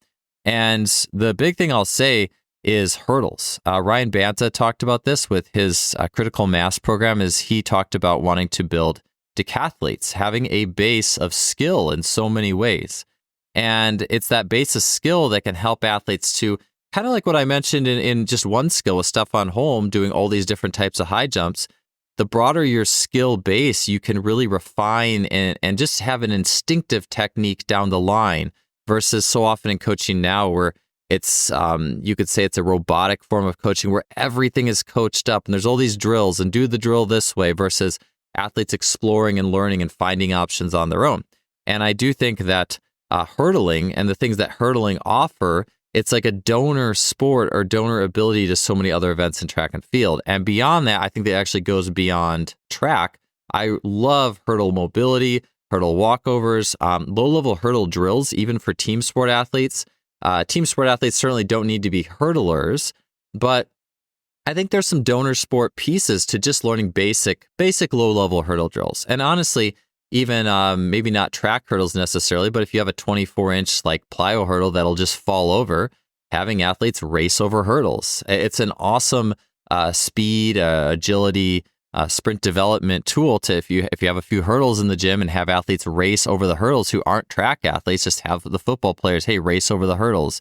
And the big thing I'll say is hurdles. Ryan Banta talked about this with his critical mass program, as he talked about wanting to build decathletes, having a base of skill in so many ways. And it's that base of skill that can help athletes to, kind of like what I mentioned in just one skill with Stefan Holm, doing all these different types of high jumps. The broader your skill base, you can really refine and just have an instinctive technique down the line, versus so often in coaching now where it's, you could say it's a robotic form of coaching where everything is coached up and there's all these drills and do the drill this way, versus athletes exploring and learning and finding options on their own. And I do think that hurdling and the things that hurdling offer, it's like a donor sport or donor ability to so many other events in track and field. And beyond that, I think that actually goes beyond track. I love hurdle mobility, hurdle walkovers, low-level hurdle drills, even for team sport athletes. Team sport athletes certainly don't need to be hurdlers, but I think there's some donor sport pieces to just learning basic low-level hurdle drills. And honestly, even maybe not track hurdles necessarily, but if you have a 24-inch like plyo hurdle that'll just fall over, having athletes race over hurdles. It's an awesome speed, agility, sprint development tool to if you have a few hurdles in the gym and have athletes race over the hurdles who aren't track athletes, just have the football players, hey, race over the hurdles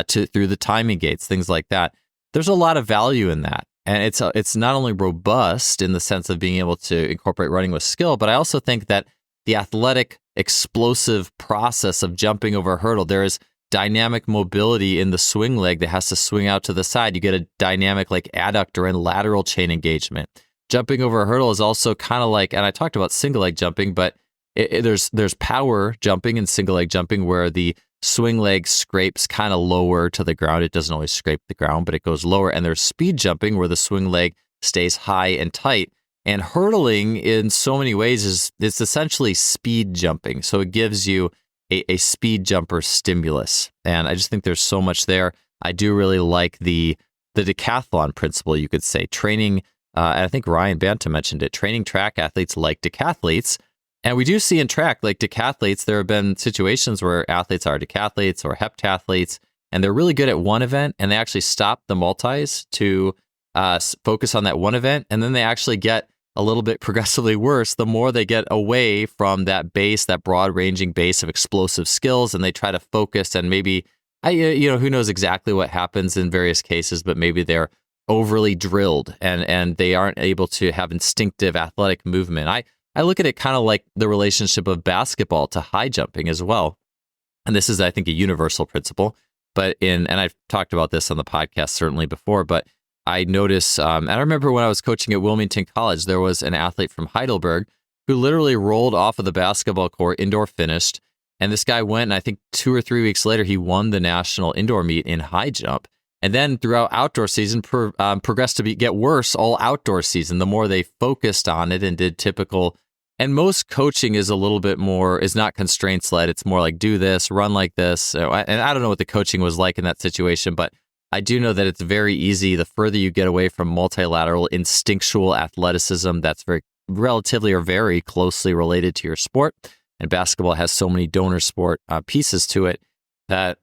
through the timing gates, things like that. There's a lot of value in that. And it's not only robust in the sense of being able to incorporate running with skill, but I also think that the athletic, explosive process of jumping over a hurdle, there is dynamic mobility in the swing leg that has to swing out to the side. You get a dynamic like adductor and lateral chain engagement. Jumping over a hurdle is also kind of like, and I talked about single leg jumping, but there's power jumping and single leg jumping where the swing leg scrapes kind of lower to the ground. It doesn't always scrape the ground, but it goes lower. And there's speed jumping where the swing leg stays high and tight. And hurdling in so many ways it's essentially speed jumping. So it gives you a speed jumper stimulus. And I just think there's so much there. I do really like the decathlon principle, you could say, training. And I think Ryan Banta mentioned it, training track athletes like decathletes. And we do see in track, like decathletes, there have been situations where athletes are decathletes or heptathletes, and they're really good at one event, and they actually stop the multis to focus on that one event, and then they actually get a little bit progressively worse the more they get away from that base, that broad-ranging base of explosive skills, and they try to focus, and maybe, who knows exactly what happens in various cases, but maybe they're overly drilled, and they aren't able to have instinctive athletic movement. I look at it kind of like the relationship of basketball to high jumping as well. And this is, I think, a universal principle. But and I've talked about this on the podcast certainly before, but I notice, and I remember when I was coaching at Wilmington College, there was an athlete from Heidelberg who literally rolled off of the basketball court, indoor finished. And this guy went, and I think 2 or 3 weeks later, he won the national indoor meet in high jump. And then throughout outdoor season, progressed to get worse all outdoor season, the more they focused on it and did typical. And most coaching is a little bit more, is not constraints led. It's more like, do this, run like this. And I don't know what the coaching was like in that situation, but I do know that it's very easy. The further you get away from multilateral instinctual athleticism, that's very relatively or very closely related to your sport. And basketball has so many donor sport pieces to it that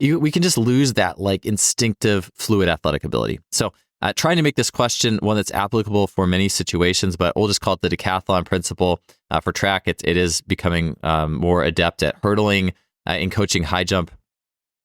we can just lose that like instinctive fluid athletic ability. So trying to make this question one that's applicable for many situations, but we'll just call it the decathlon principle. For track, it is becoming more adept at hurdling in coaching high jump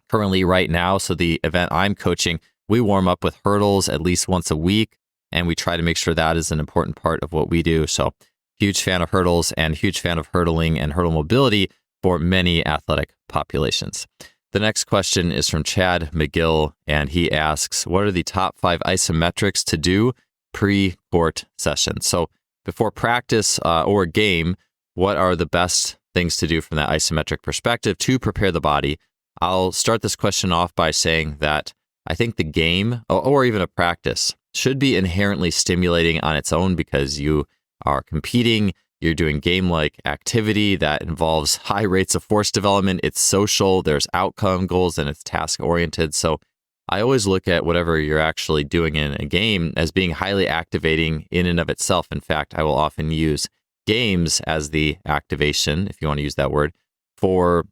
currently right now. So the event I'm coaching, we warm up with hurdles at least once a week, and we try to make sure that is an important part of what we do. So huge fan of hurdles and huge fan of hurdling and hurdle mobility for many athletic populations. The next question is from Chad McGill, and he asks, what are the top 5 isometrics to do pre-court session? So before practice or game, what are the best things to do from that isometric perspective to prepare the body? I'll start this question off by saying that I think the game or even a practice should be inherently stimulating on its own because you are competing. You're doing game-like activity that involves high rates of force development. It's social, there's outcome goals, and it's task-oriented. So I always look at whatever you're actually doing in a game as being highly activating in and of itself. In fact, I will often use games as the activation, if you want to use that word, for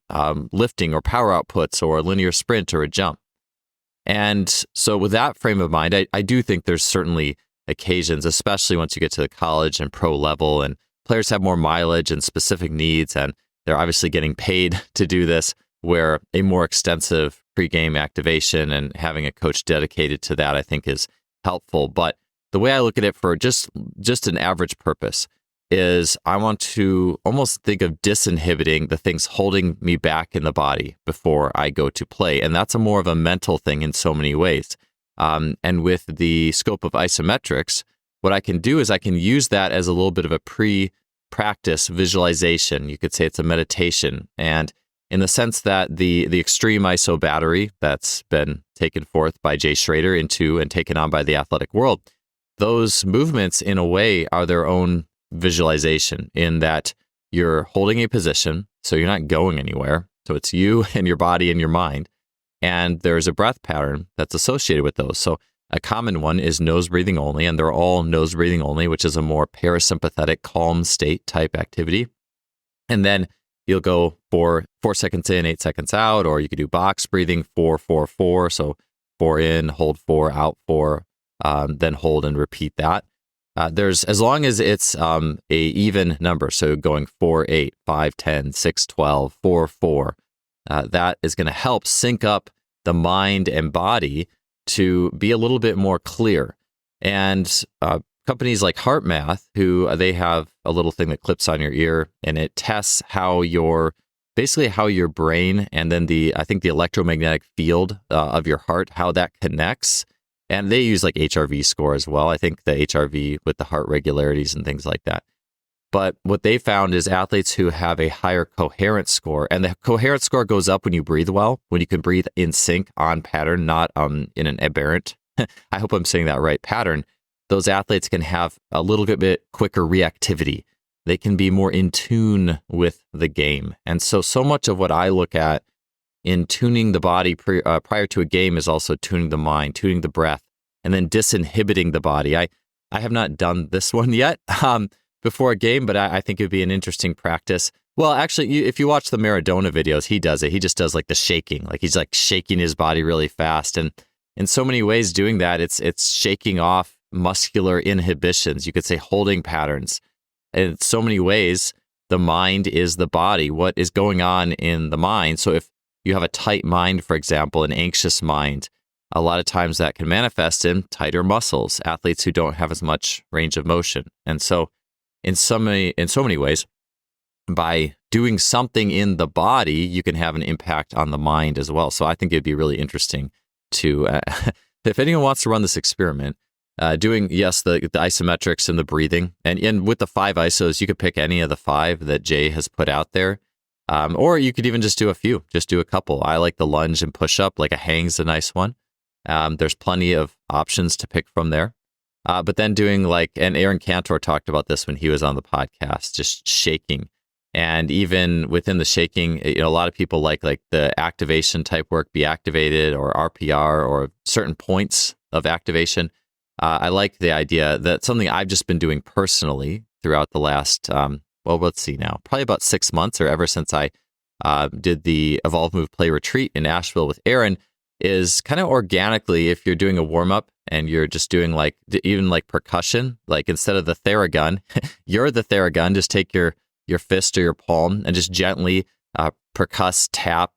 lifting or power outputs or a linear sprint or a jump. And so with that frame of mind, I do think there's certainly occasions, especially once you get to the college and pro level, and players have more mileage and specific needs, and they're obviously getting paid to do this, where a more extensive pregame activation and having a coach dedicated to that, I think, is helpful. But the way I look at it for just an average purpose is I want to almost think of disinhibiting the things holding me back in the body before I go to play. And that's a more of a mental thing in so many ways. And with the scope of isometrics, what I can do is I can use that as a little bit of a pre-practice visualization. You could say it's a meditation. And in the sense that the extreme ISO battery that's been taken forth by Jay Schrader into and taken on by the athletic world, those movements in a way are their own visualization in that you're holding a position, so you're not going anywhere. So it's you and your body and your mind. And there's a breath pattern that's associated with those. So a common one is nose breathing only, and they're all nose breathing only, which is a more parasympathetic, calm state type activity. And then you'll go for 4 seconds in, 8 seconds out, or you could do box breathing, 4, 4, 4. So 4 in, hold 4, out 4, then hold and repeat that. There's, as long as it's a even number, so going 4, 8, 5, 10, 6, 12, 4, 4, that is going to help sync up the mind and body to be a little bit more clear. And companies like HeartMath, who they have a little thing that clips on your ear, and it tests how your brain and then I think the electromagnetic field of your heart, how that connects. And they use like HRV score as well. I think the HRV with the heart regularities and things like that. But what they found is athletes who have a higher coherence score, and the coherence score goes up when you breathe well, when you can breathe in sync, on pattern, not in an aberrant, I hope I'm saying that right, pattern. Those athletes can have a little bit quicker reactivity. They can be more in tune with the game. And so much of what I look at in tuning the body prior to a game is also tuning the mind, tuning the breath, and then disinhibiting the body. I have not done this one yet before a game, but I think it would be an interesting practice. Well, actually, if you watch the Maradona videos, he does it. He just does like the shaking, like he's like shaking his body really fast. And in so many ways doing that, it's shaking off muscular inhibitions. You could say holding patterns. In so many ways, the mind is the body. What is going on in the mind? So if you have a tight mind, for example, an anxious mind, a lot of times that can manifest in tighter muscles, athletes who don't have as much range of motion. And so in so many ways, by doing something in the body, you can have an impact on the mind as well. So I think it'd be really interesting to, if anyone wants to run this experiment, doing, yes, the isometrics and the breathing. And with the 5 ISOs, you could pick any of the 5 that Jay has put out there. Or you could even just do a few, just do a couple. I like the lunge and push up, like a hang's a nice one. There's plenty of options to pick from there. But then doing and Aaron Cantor talked about this when he was on the podcast, just shaking. And even within the shaking, a lot of people like the activation type work, be activated or RPR or certain points of activation. I like the idea that something I've just been doing personally throughout the last, let's see now, probably about 6 months or ever since I did the Evolve Move Play Retreat in Asheville with Aaron, is kind of organically, if you're doing a warm-up and you're just doing even percussion, like instead of the Theragun, you're the Theragun, just take your fist or your palm and just gently percuss, tap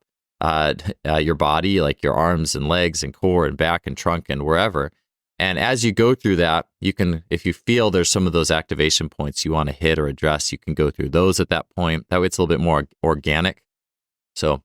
your body, like your arms and legs and core and back and trunk and wherever. And as you go through that, you can, if you feel there's some of those activation points you want to hit or address, you can go through those at that point. That way it's a little bit more organic. So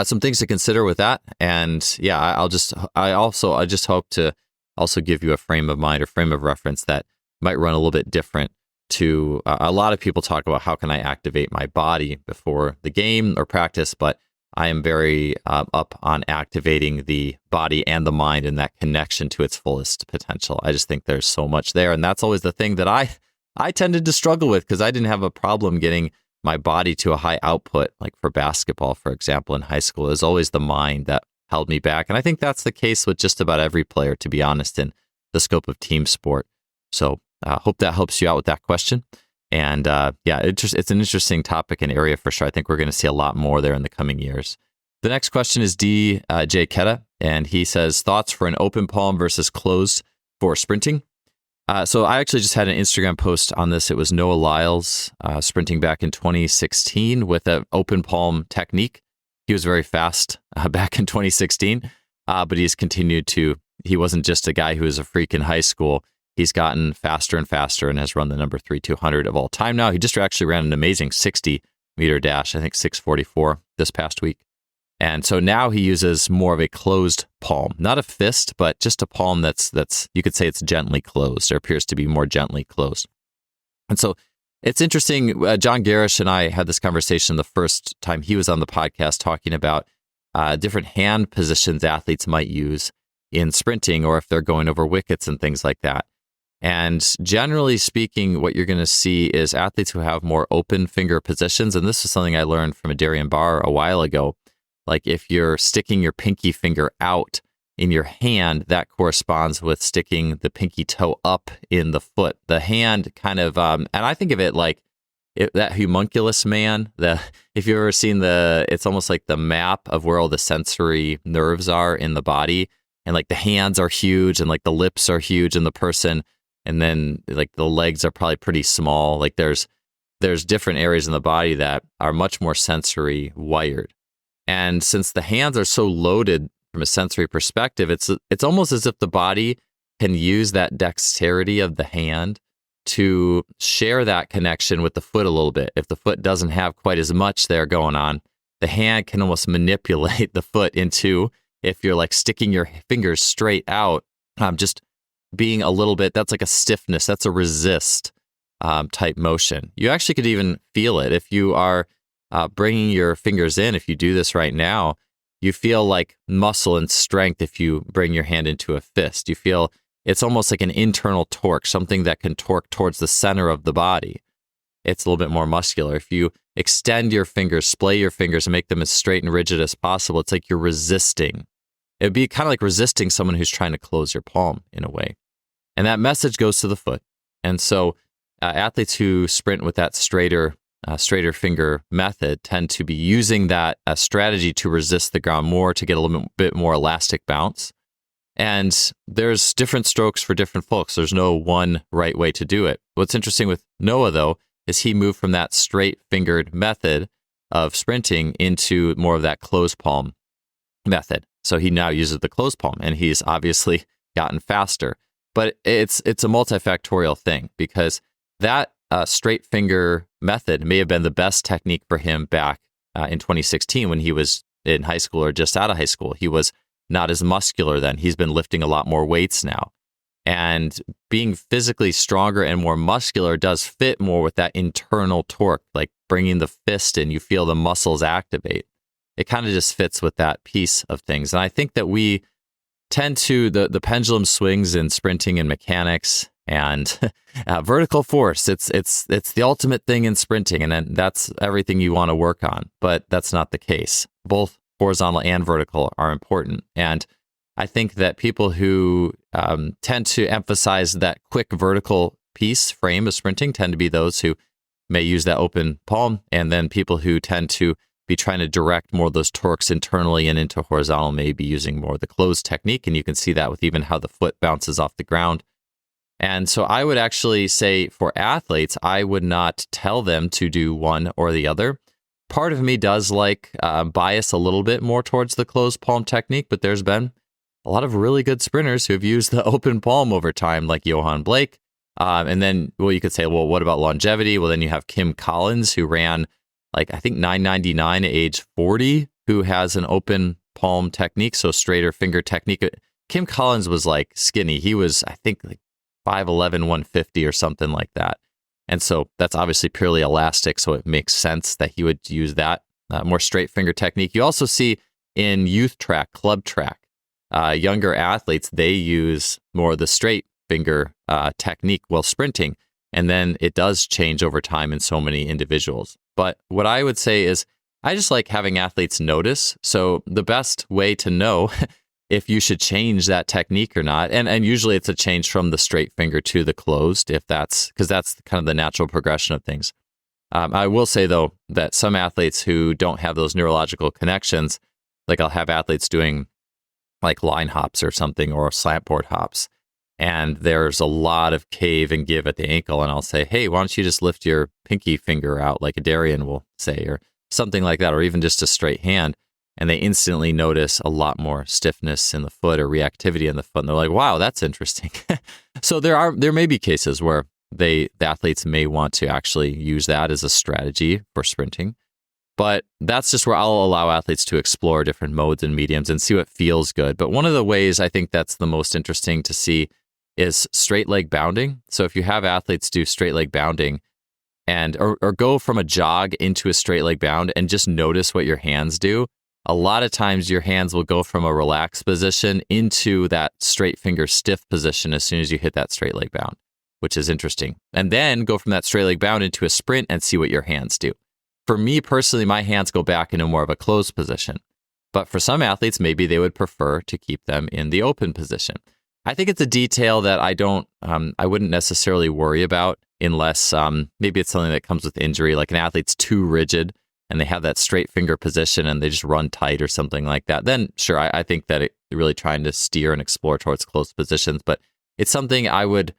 some things to consider with that. And yeah, I just hope to also give you a frame of mind or frame of reference that might run a little bit different to a lot of people talk about how can I activate my body before the game or practice, but I am very up on activating the body and the mind and that connection to its fullest potential. I just think there's so much there. And that's always the thing that I tended to struggle with because I didn't have a problem getting my body to a high output. Like for basketball, for example, in high school, it was always the mind that held me back. And I think that's the case with just about every player, to be honest, in the scope of team sport. So I hope that helps you out with that question. And it's an interesting topic and area for sure. I think we're going to see a lot more there in the coming years. The next question is DJ Ketta, and he says, thoughts for an open palm versus closed for sprinting? So I actually just had an Instagram post on this. It was Noah Lyles sprinting back in 2016 with an open palm technique. He was very fast back in 2016, but he's continued to, he wasn't just a guy who was a freak in high school. He's gotten faster and faster and has run the number 3,200 of all time now. He just actually ran an amazing 60-meter dash, I think 6:44 this past week. And so now he uses more of a closed palm, not a fist, but just a palm that's you could say it's gently closed or appears to be more gently closed. And so It's interesting. John Garish and I had this conversation the first time he was on the podcast talking about different hand positions athletes might use in sprinting or if they're going over wickets and things like that. And generally speaking, what you're going to see is athletes who have more open finger positions. And this is something I learned from Darian Barr a while ago. Like if you're sticking your pinky finger out in your hand, that corresponds with sticking the pinky toe up in the foot. The hand kind of, and I think of it like that homunculus man. If you've ever seen it's almost like the map of where all the sensory nerves are in the body. And like the hands are huge and like the lips are huge in the person. And then like the legs are probably pretty small. Like there's different areas in the body that are much more sensory wired. And since the hands are so loaded from a sensory perspective, it's almost as if the body can use that dexterity of the hand to share that connection with the foot a little bit. If the foot doesn't have quite as much there going on, the hand can almost manipulate the foot into, if you're like sticking your fingers straight out, just being a little bit, that's like a stiffness, that's a resist type motion. You actually could even feel it if you are bringing your fingers in. If you do this right now, you feel like muscle and strength if you bring your hand into a fist. You feel it's almost like an internal torque, something that can torque towards the center of the body. It's a little bit more muscular. If you extend your fingers, splay your fingers, and make them as straight and rigid as possible, it's like you're resisting. It would be kind of like resisting someone who's trying to close your palm in a way. And that message goes to the foot. And so athletes who sprint with that straighter finger method tend to be using that strategy to resist the ground more, to get a little bit more elastic bounce. And there's different strokes for different folks. There's no one right way to do it. What's interesting with Noah, though, is he moved from that straight-fingered method of sprinting into more of that closed palm method. So he now uses the closed palm, and he's obviously gotten faster. But it's a multifactorial thing, because that straight finger method may have been the best technique for him back in 2016 when he was in high school or just out of high school. He was not as muscular then. He's been lifting a lot more weights now. And being physically stronger and more muscular does fit more with that internal torque, like bringing the fist in, you feel the muscles activate. It kind of just fits with that piece of things. And I think that we tend to, the pendulum swings in sprinting and mechanics and vertical force. It's the ultimate thing in sprinting, and then that's everything you want to work on. But that's not the case. Both horizontal and vertical are important. And I think that people who tend to emphasize that quick vertical frame of sprinting tend to be those who may use that open palm, and then people who tend to be trying to direct more of those torques internally and into horizontal may be using more of the closed technique. And you can see that with even how the foot bounces off the ground. And so I would actually say for athletes, I would not tell them to do one or the other. Part of me does like bias a little bit more towards the closed palm technique, but there's been a lot of really good sprinters who have used the open palm over time, like Johan Blake. And then, well, you could say, well, what about longevity? Well, then you have Kim Collins, who ran I think 999 at age 40, who has an open palm technique, so straighter finger technique. Kim Collins was like skinny. He was, I think, like 5'11", 150 or something like that. And so that's obviously purely elastic, so it makes sense that he would use that more straight finger technique. You also see in youth track, club track, younger athletes, they use more of the straight finger technique while sprinting. And then it does change over time in so many individuals. But what I would say is I just like having athletes notice. So the best way to know if you should change that technique or not, and usually it's a change from the straight finger to the closed, because that's kind of the natural progression of things. I will say, though, that some athletes who don't have those neurological connections, like I'll have athletes doing like line hops or something, or slant board hops, and there's a lot of cave and give at the ankle, and I'll say, hey, why don't you just lift your pinky finger out, like a Darian will say, or something like that, or even just a straight hand, and they instantly notice a lot more stiffness in the foot or reactivity in the foot, and they're like, wow, that's interesting. So there may be cases where the athletes may want to actually use that as a strategy for sprinting, but that's just where I'll allow athletes to explore different modes and mediums and see what feels good. But one of the ways I think that's the most interesting to see is straight leg bounding. So if you have athletes do straight leg bounding, and or go from a jog into a straight leg bound and just notice what your hands do. A lot of times your hands will go from a relaxed position into that straight finger stiff position as soon as you hit that straight leg bound, which is interesting. And then go from that straight leg bound into a sprint and see what your hands do. For me personally, my hands go back into more of a closed position. But for some athletes, maybe they would prefer to keep them in the open position. I think it's a detail that I wouldn't necessarily worry about unless maybe it's something that comes with injury, like an athlete's too rigid and they have that straight finger position and they just run tight or something like that. Then sure, I think that it really trying to steer and explore towards closed positions, but it's something I would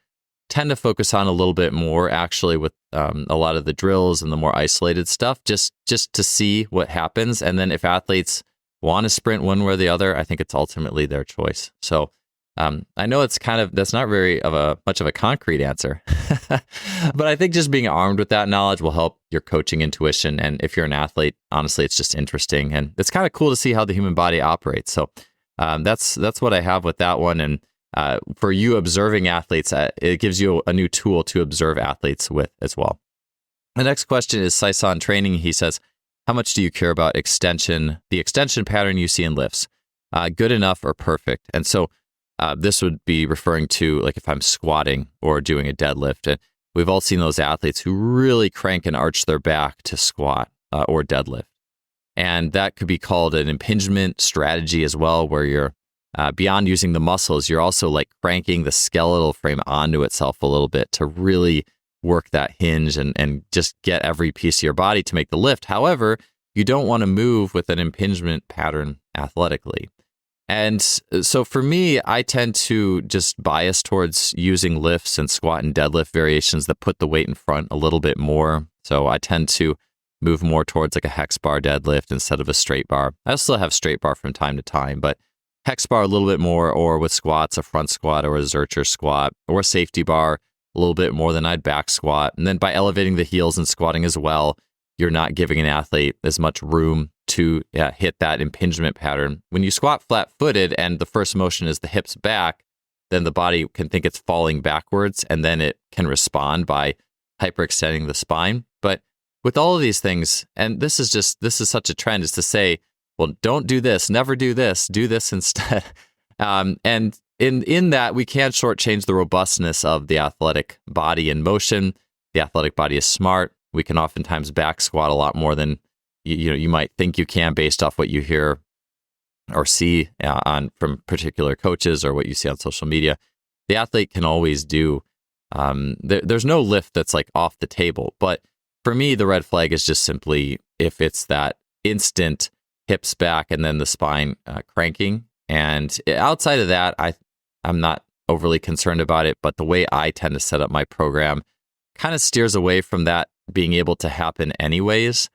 tend to focus on a little bit more actually with a lot of the drills and the more isolated stuff, just to see what happens. And then if athletes want to sprint one way or the other, I think it's ultimately their choice. So I know it's that's not very much of a concrete answer, but I think just being armed with that knowledge will help your coaching intuition. And if you're an athlete, honestly, it's just interesting. And it's kind of cool to see how the human body operates. So that's what I have with that one. And for you observing athletes, it gives you a new tool to observe athletes with as well. The next question is Saison Training. He says, how much do you care about the extension pattern you see in lifts? Good enough or perfect? And so this would be referring to like if I'm squatting or doing a deadlift. And we've all seen those athletes who really crank and arch their back to squat or deadlift. And that could be called an impingement strategy as well, where you're beyond using the muscles, you're also like cranking the skeletal frame onto itself a little bit to really work that hinge and just get every piece of your body to make the lift. However, you don't want to move with an impingement pattern athletically. And so for me, I tend to just bias towards using lifts and squat and deadlift variations that put the weight in front a little bit more. So I tend to move more towards like a hex bar deadlift instead of a straight bar. I still have straight bar from time to time, but hex bar a little bit more, or with squats, a front squat or a Zercher squat, or a safety bar a little bit more than I'd back squat. And then by elevating the heels and squatting as well, you're not giving an athlete as much room to hit that impingement pattern. When you squat flat-footed and the first motion is the hips back, then the body can think it's falling backwards, and then it can respond by hyperextending the spine. But with all of these things, and this is such a trend, is to say, well, don't do this, never do this instead. And in that, we can't shortchange the robustness of the athletic body in motion. The athletic body is smart. We can oftentimes back squat a lot more than you might think you can based off what you hear or see from particular coaches or what you see on social media. The athlete can always do. There's no lift that's like off the table. But for me, the red flag is just simply if it's that instant hips back and then the spine cranking. And outside of that, I'm not overly concerned about it. But the way I tend to set up my program kind of steers away from that being able to happen anyways.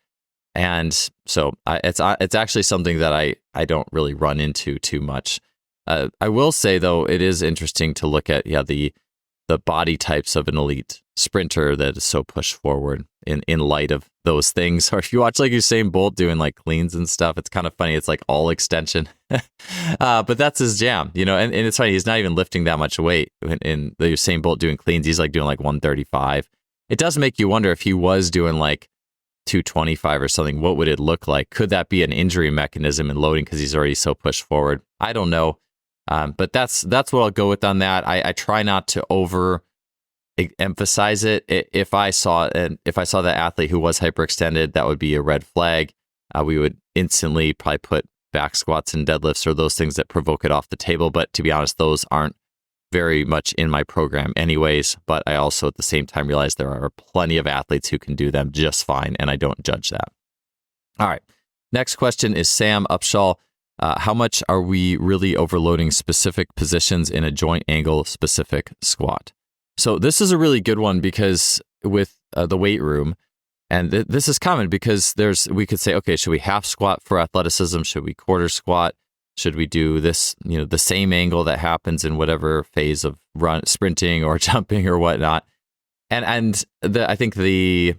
And so it's actually something that I don't really run into too much. I will say, though, it is interesting to look at the body types of an elite sprinter that is so pushed forward in light of those things. Or if you watch like Usain Bolt doing like cleans and stuff, it's kind of funny. It's like all extension, but that's his jam, and it's funny. He's not even lifting that much weight in the Usain Bolt doing cleans. He's like doing like 135. It does make you wonder if he was doing like 225 or something, what would it look like? Could that be an injury mechanism in loading because he's already so pushed forward? I don't know. But that's what I'll go with on that. I try not to over emphasize it. If I saw that athlete who was hyperextended, that would be a red flag. We would instantly probably put back squats and deadlifts or those things that provoke it off the table. But to be honest, those aren't very much in my program anyways. But I also at the same time realize there are plenty of athletes who can do them just fine, and I don't judge that. All right. Next question is Sam Upshaw. How much are we really overloading specific positions in a joint angle specific squat? So this is a really good one because with the weight room, and this is common because we could say, okay, should we half squat for athleticism? Should we quarter squat? Should we do this, the same angle that happens in whatever phase of sprinting or jumping or whatnot? And I think the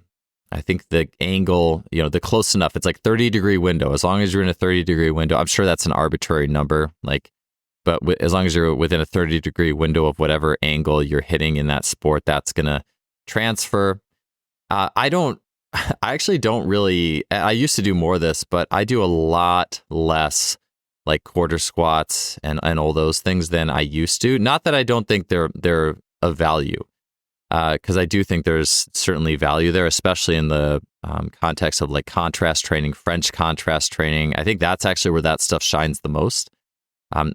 angle, the close enough, it's like 30-degree window. As long as you're in a 30-degree window, I'm sure that's an arbitrary number, but as long as you're within a 30-degree window of whatever angle you're hitting in that sport, that's going to transfer. I don't, I actually don't really, I used to do more of this, but I do a lot less like quarter squats and all those things than I used to. Not that I don't think they're of value, because I do think there's certainly value there, especially in the context of like contrast training, French contrast training. I think that's actually where that stuff shines the most.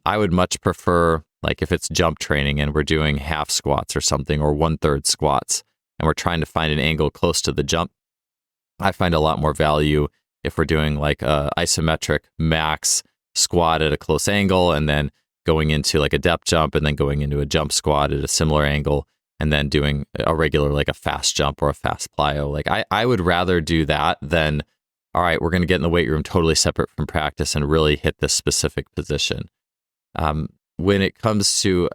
I would much prefer, like if it's jump training and we're doing half squats or something, or 1/3 squats, and we're trying to find an angle close to the jump. I find a lot more value if we're doing like a isometric max squat at a close angle, and then going into like a depth jump, and then going into a jump squat at a similar angle, and then doing a regular, like a fast jump or a fast plyo. Like I would rather do that than, all right, we're going to get in the weight room totally separate from practice and really hit this specific position. When it comes to,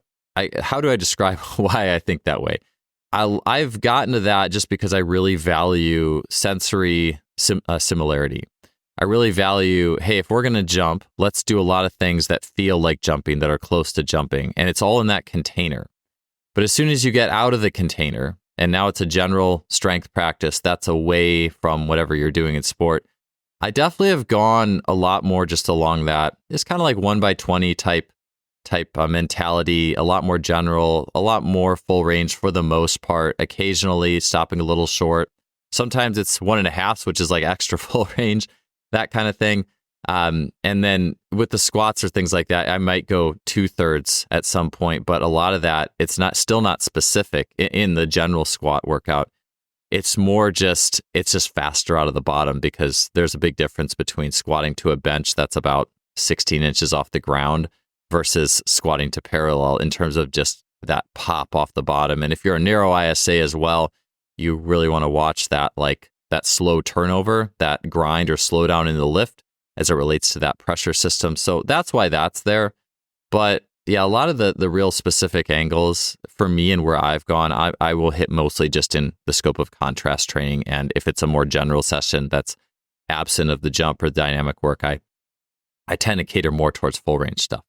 how do I describe why I think that way? I've gotten to that just because I really value sensory similarity. I really value, hey, if we're going to jump, let's do a lot of things that feel like jumping, that are close to jumping, and it's all in that container. But as soon as you get out of the container, and now it's a general strength practice that's away from whatever you're doing in sport, I definitely have gone a lot more just along that. It's kind of like 1x20 type mentality, a lot more general, a lot more full range for the most part, occasionally stopping a little short. Sometimes it's 1.5, which is like extra full range, that kind of thing. And then with the squats or things like that, I might go 2/3 at some point, but a lot of that, it's still not specific in the general squat workout. It's more just, it's just faster out of the bottom, because there's a big difference between squatting to a bench that's about 16 inches off the ground versus squatting to parallel in terms of just that pop off the bottom. And if you're a narrow ISA as well, you really want to watch that, like that slow turnover, that grind or slow down in the lift as it relates to that pressure system. So that's why that's there. But yeah, a lot of the real specific angles for me and where I've gone, I will hit mostly just in the scope of contrast training. And if it's a more general session that's absent of the jump or dynamic work, I tend to cater more towards full range stuff.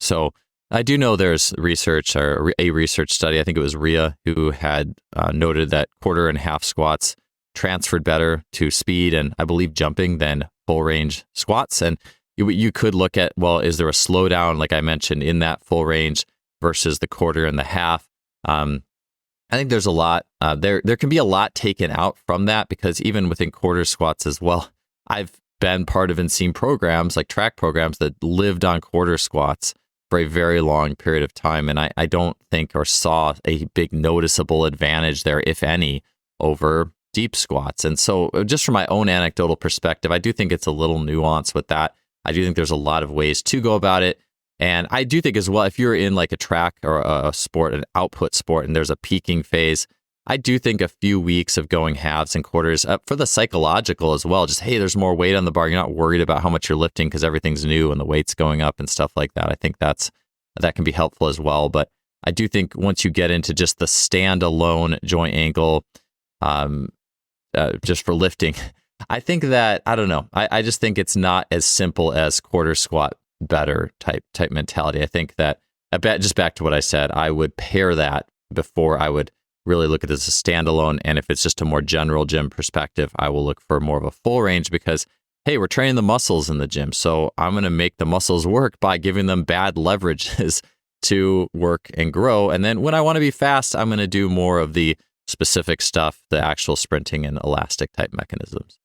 So I do know there's research, or a research study, I think it was RIA, who had noted that quarter and half squats transferred better to speed and I believe jumping than full range squats. And you could look at, well, is there a slowdown, like I mentioned, in that full range versus the quarter and the half? I think there's a lot, there can be a lot taken out from that, because even within quarter squats as well, I've been part of and seen programs like track programs that lived on quarter squats for a very long period of time. And I don't think or saw a big noticeable advantage there, if any, over deep squats. And so just from my own anecdotal perspective, I do think it's a little nuanced with that. I do think there's a lot of ways to go about it. And I do think as well, if you're in like a track or a sport, an output sport, and there's a peaking phase, I do think a few weeks of going halves and quarters for the psychological as well. Just, hey, there's more weight on the bar. You're not worried about how much you're lifting because everything's new and the weight's going up and stuff like that. I think that can be helpful as well. But I do think once you get into just the standalone joint angle, just for lifting, I think that, I don't know. I just think it's not as simple as quarter squat better type mentality. I think that, just back to what I said, I would pair that before I would really look at it as a standalone. And if it's just a more general gym perspective, I will look for more of a full range, because, hey, we're training the muscles in the gym. So I'm going to make the muscles work by giving them bad leverages to work and grow. And then when I want to be fast, I'm going to do more of the specific stuff, the actual sprinting and elastic type mechanisms.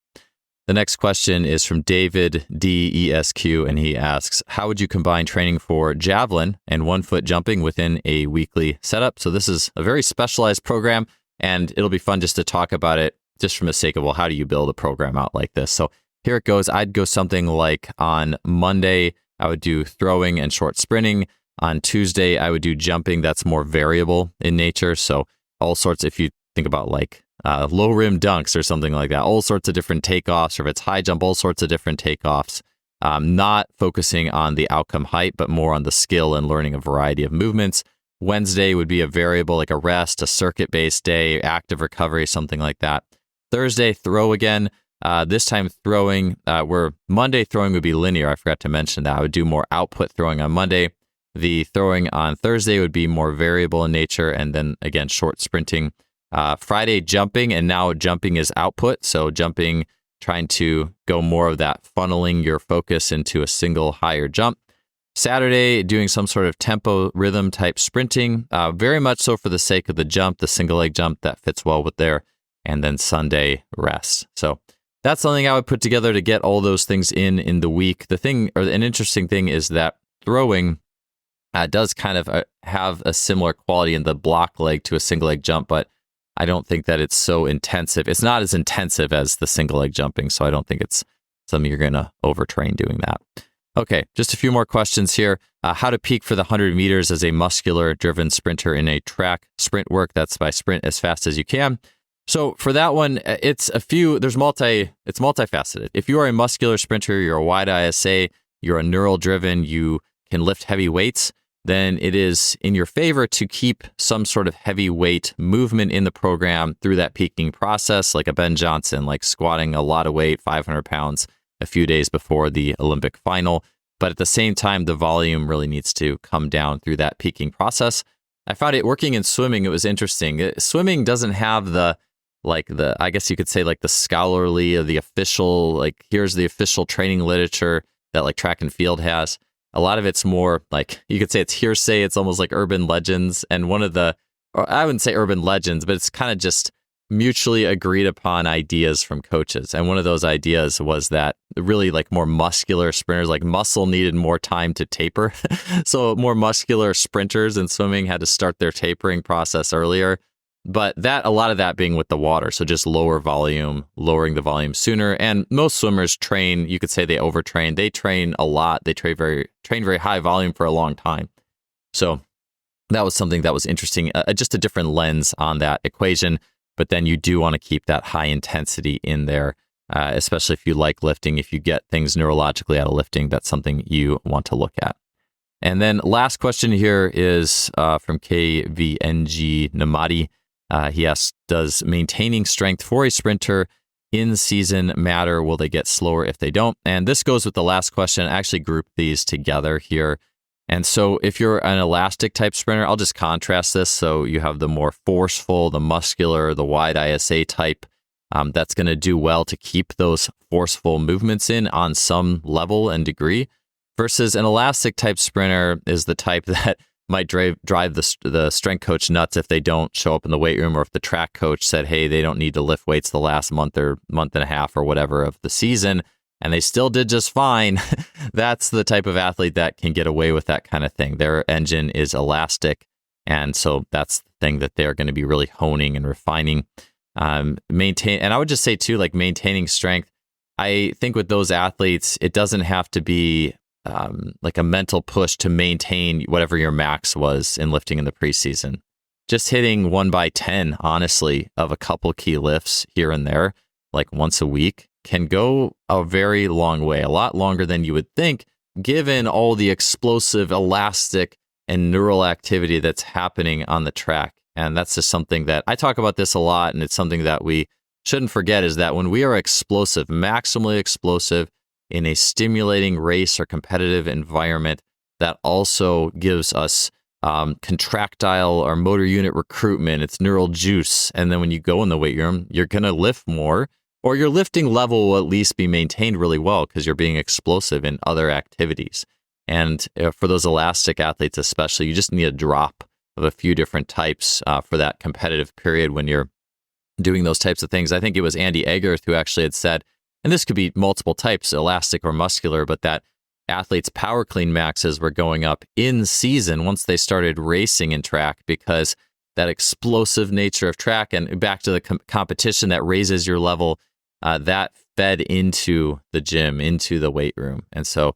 The next question is from David DESQ, and he asks, how would you combine training for javelin and 1-foot jumping within a weekly setup? So this is a very specialized program, and it'll be fun just to talk about it just from the sake of, well, how do you build a program out like this? So here it goes. I'd go something like on Monday, I would do throwing and short sprinting. On Tuesday, I would do jumping that's more variable in nature. So all sorts, if you think about like low rim dunks or something like that, all sorts of different takeoffs, or if it's high jump, all sorts of different takeoffs, not focusing on the outcome height, but more on the skill and learning a variety of movements. Wednesday would be a variable, like a rest, a circuit-based day, active recovery, something like that. Thursday, throw again. This time throwing, where Monday throwing would be linear. I forgot to mention that. I would do more output throwing on Monday. The throwing on Thursday would be more variable in nature. And then again, short sprinting Friday jumping, and now jumping is output. So jumping, trying to go more of that funneling your focus into a single higher jump. Saturday, doing some sort of tempo rhythm type sprinting, very much so for the sake of the jump, the single leg jump that fits well with there. And then Sunday, rest. So that's something I would put together to get all those things in the week. The thing, or an interesting thing, is that throwing does kind of have a similar quality in the block leg to a single leg jump, but I don't think that it's so intensive. It's not as intensive as the single leg jumping, so I don't think it's something you're going to overtrain doing that. Okay, just a few more questions here. How to peak for the 100 meters as a muscular-driven sprinter in a track sprint work. That's by sprint as fast as you can. So for that one, it's multifaceted. If you are a muscular sprinter, you're a wide ISA, you're a neural driven, you can lift heavy weights, then it is in your favor to keep some sort of heavyweight movement in the program through that peaking process, like a Ben Johnson, like squatting a lot of weight, 500 pounds, a few days before the Olympic final. But at the same time, the volume really needs to come down through that peaking process. I found it working in swimming. It was interesting. Swimming doesn't have I guess you could say like the scholarly or the official, like here's the official training literature that like track and field has. A lot of it's more like, you could say it's hearsay. It's almost like urban legends. And or I wouldn't say urban legends, but it's kind of just mutually agreed upon ideas from coaches. And one of those ideas was that really like more muscular sprinters, like muscle needed more time to taper. So more muscular sprinters in swimming had to start their tapering process earlier. But a lot of that being with the water. So just lowering the volume sooner. And most swimmers train, you could say they overtrain. They train a lot. They train very high volume for a long time. So that was something that was interesting, just a different lens on that equation. But then you do want to keep that high intensity in there, especially if you like lifting. If you get things neurologically out of lifting, that's something you want to look at. And then last question here is from KVNG Namadi. He asks, does maintaining strength for a sprinter in season matter? Will they get slower if they don't? And this goes with the last question. I actually grouped these together here. And so if you're an elastic type sprinter, I'll just contrast this. So you have the more forceful, the muscular, the wide ISA type. That's going to do well to keep those forceful movements in on some level and degree, versus an elastic type sprinter is the type that might drive the strength coach nuts if they don't show up in the weight room, or if the track coach said, hey, they don't need to lift weights the last month or month and a half or whatever of the season, and they still did just fine. That's the type of athlete that can get away with that kind of thing. Their engine is elastic, and so that's the thing that they're going to be really honing and refining. And I would just say too, like maintaining strength, I think with those athletes, it doesn't have to be like a mental push to maintain whatever your max was in lifting in the preseason. Just hitting 1x10, honestly, of a couple key lifts here and there, like once a week, can go a very long way, a lot longer than you would think, given all the explosive, elastic, and neural activity that's happening on the track. And that's just something that I talk about this a lot, and it's something that we shouldn't forget, is that when we are explosive, maximally explosive, in a stimulating race or competitive environment, that also gives us contractile or motor unit recruitment. It's neural juice. And then when you go in the weight room, you're going to lift more, or your lifting level will at least be maintained really well because you're being explosive in other activities. And for those elastic athletes especially, you just need a drop of a few different types for that competitive period when you're doing those types of things. I think it was Andy Egerth who actually had said, and this could be multiple types, elastic or muscular, but that athletes' power clean maxes were going up in season once they started racing in track, because that explosive nature of track, and back to the competition that raises your level, that fed into the gym, into the weight room. And so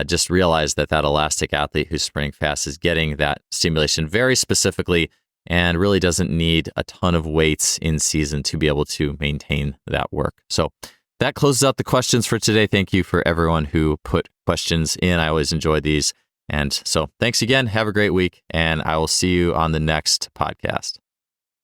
just realize that elastic athlete who's sprinting fast is getting that stimulation very specifically and really doesn't need a ton of weights in season to be able to maintain that work. So that closes out the questions for today. Thank you for everyone who put questions in. I always enjoy these. And so thanks again. Have a great week, and I will see you on the next podcast.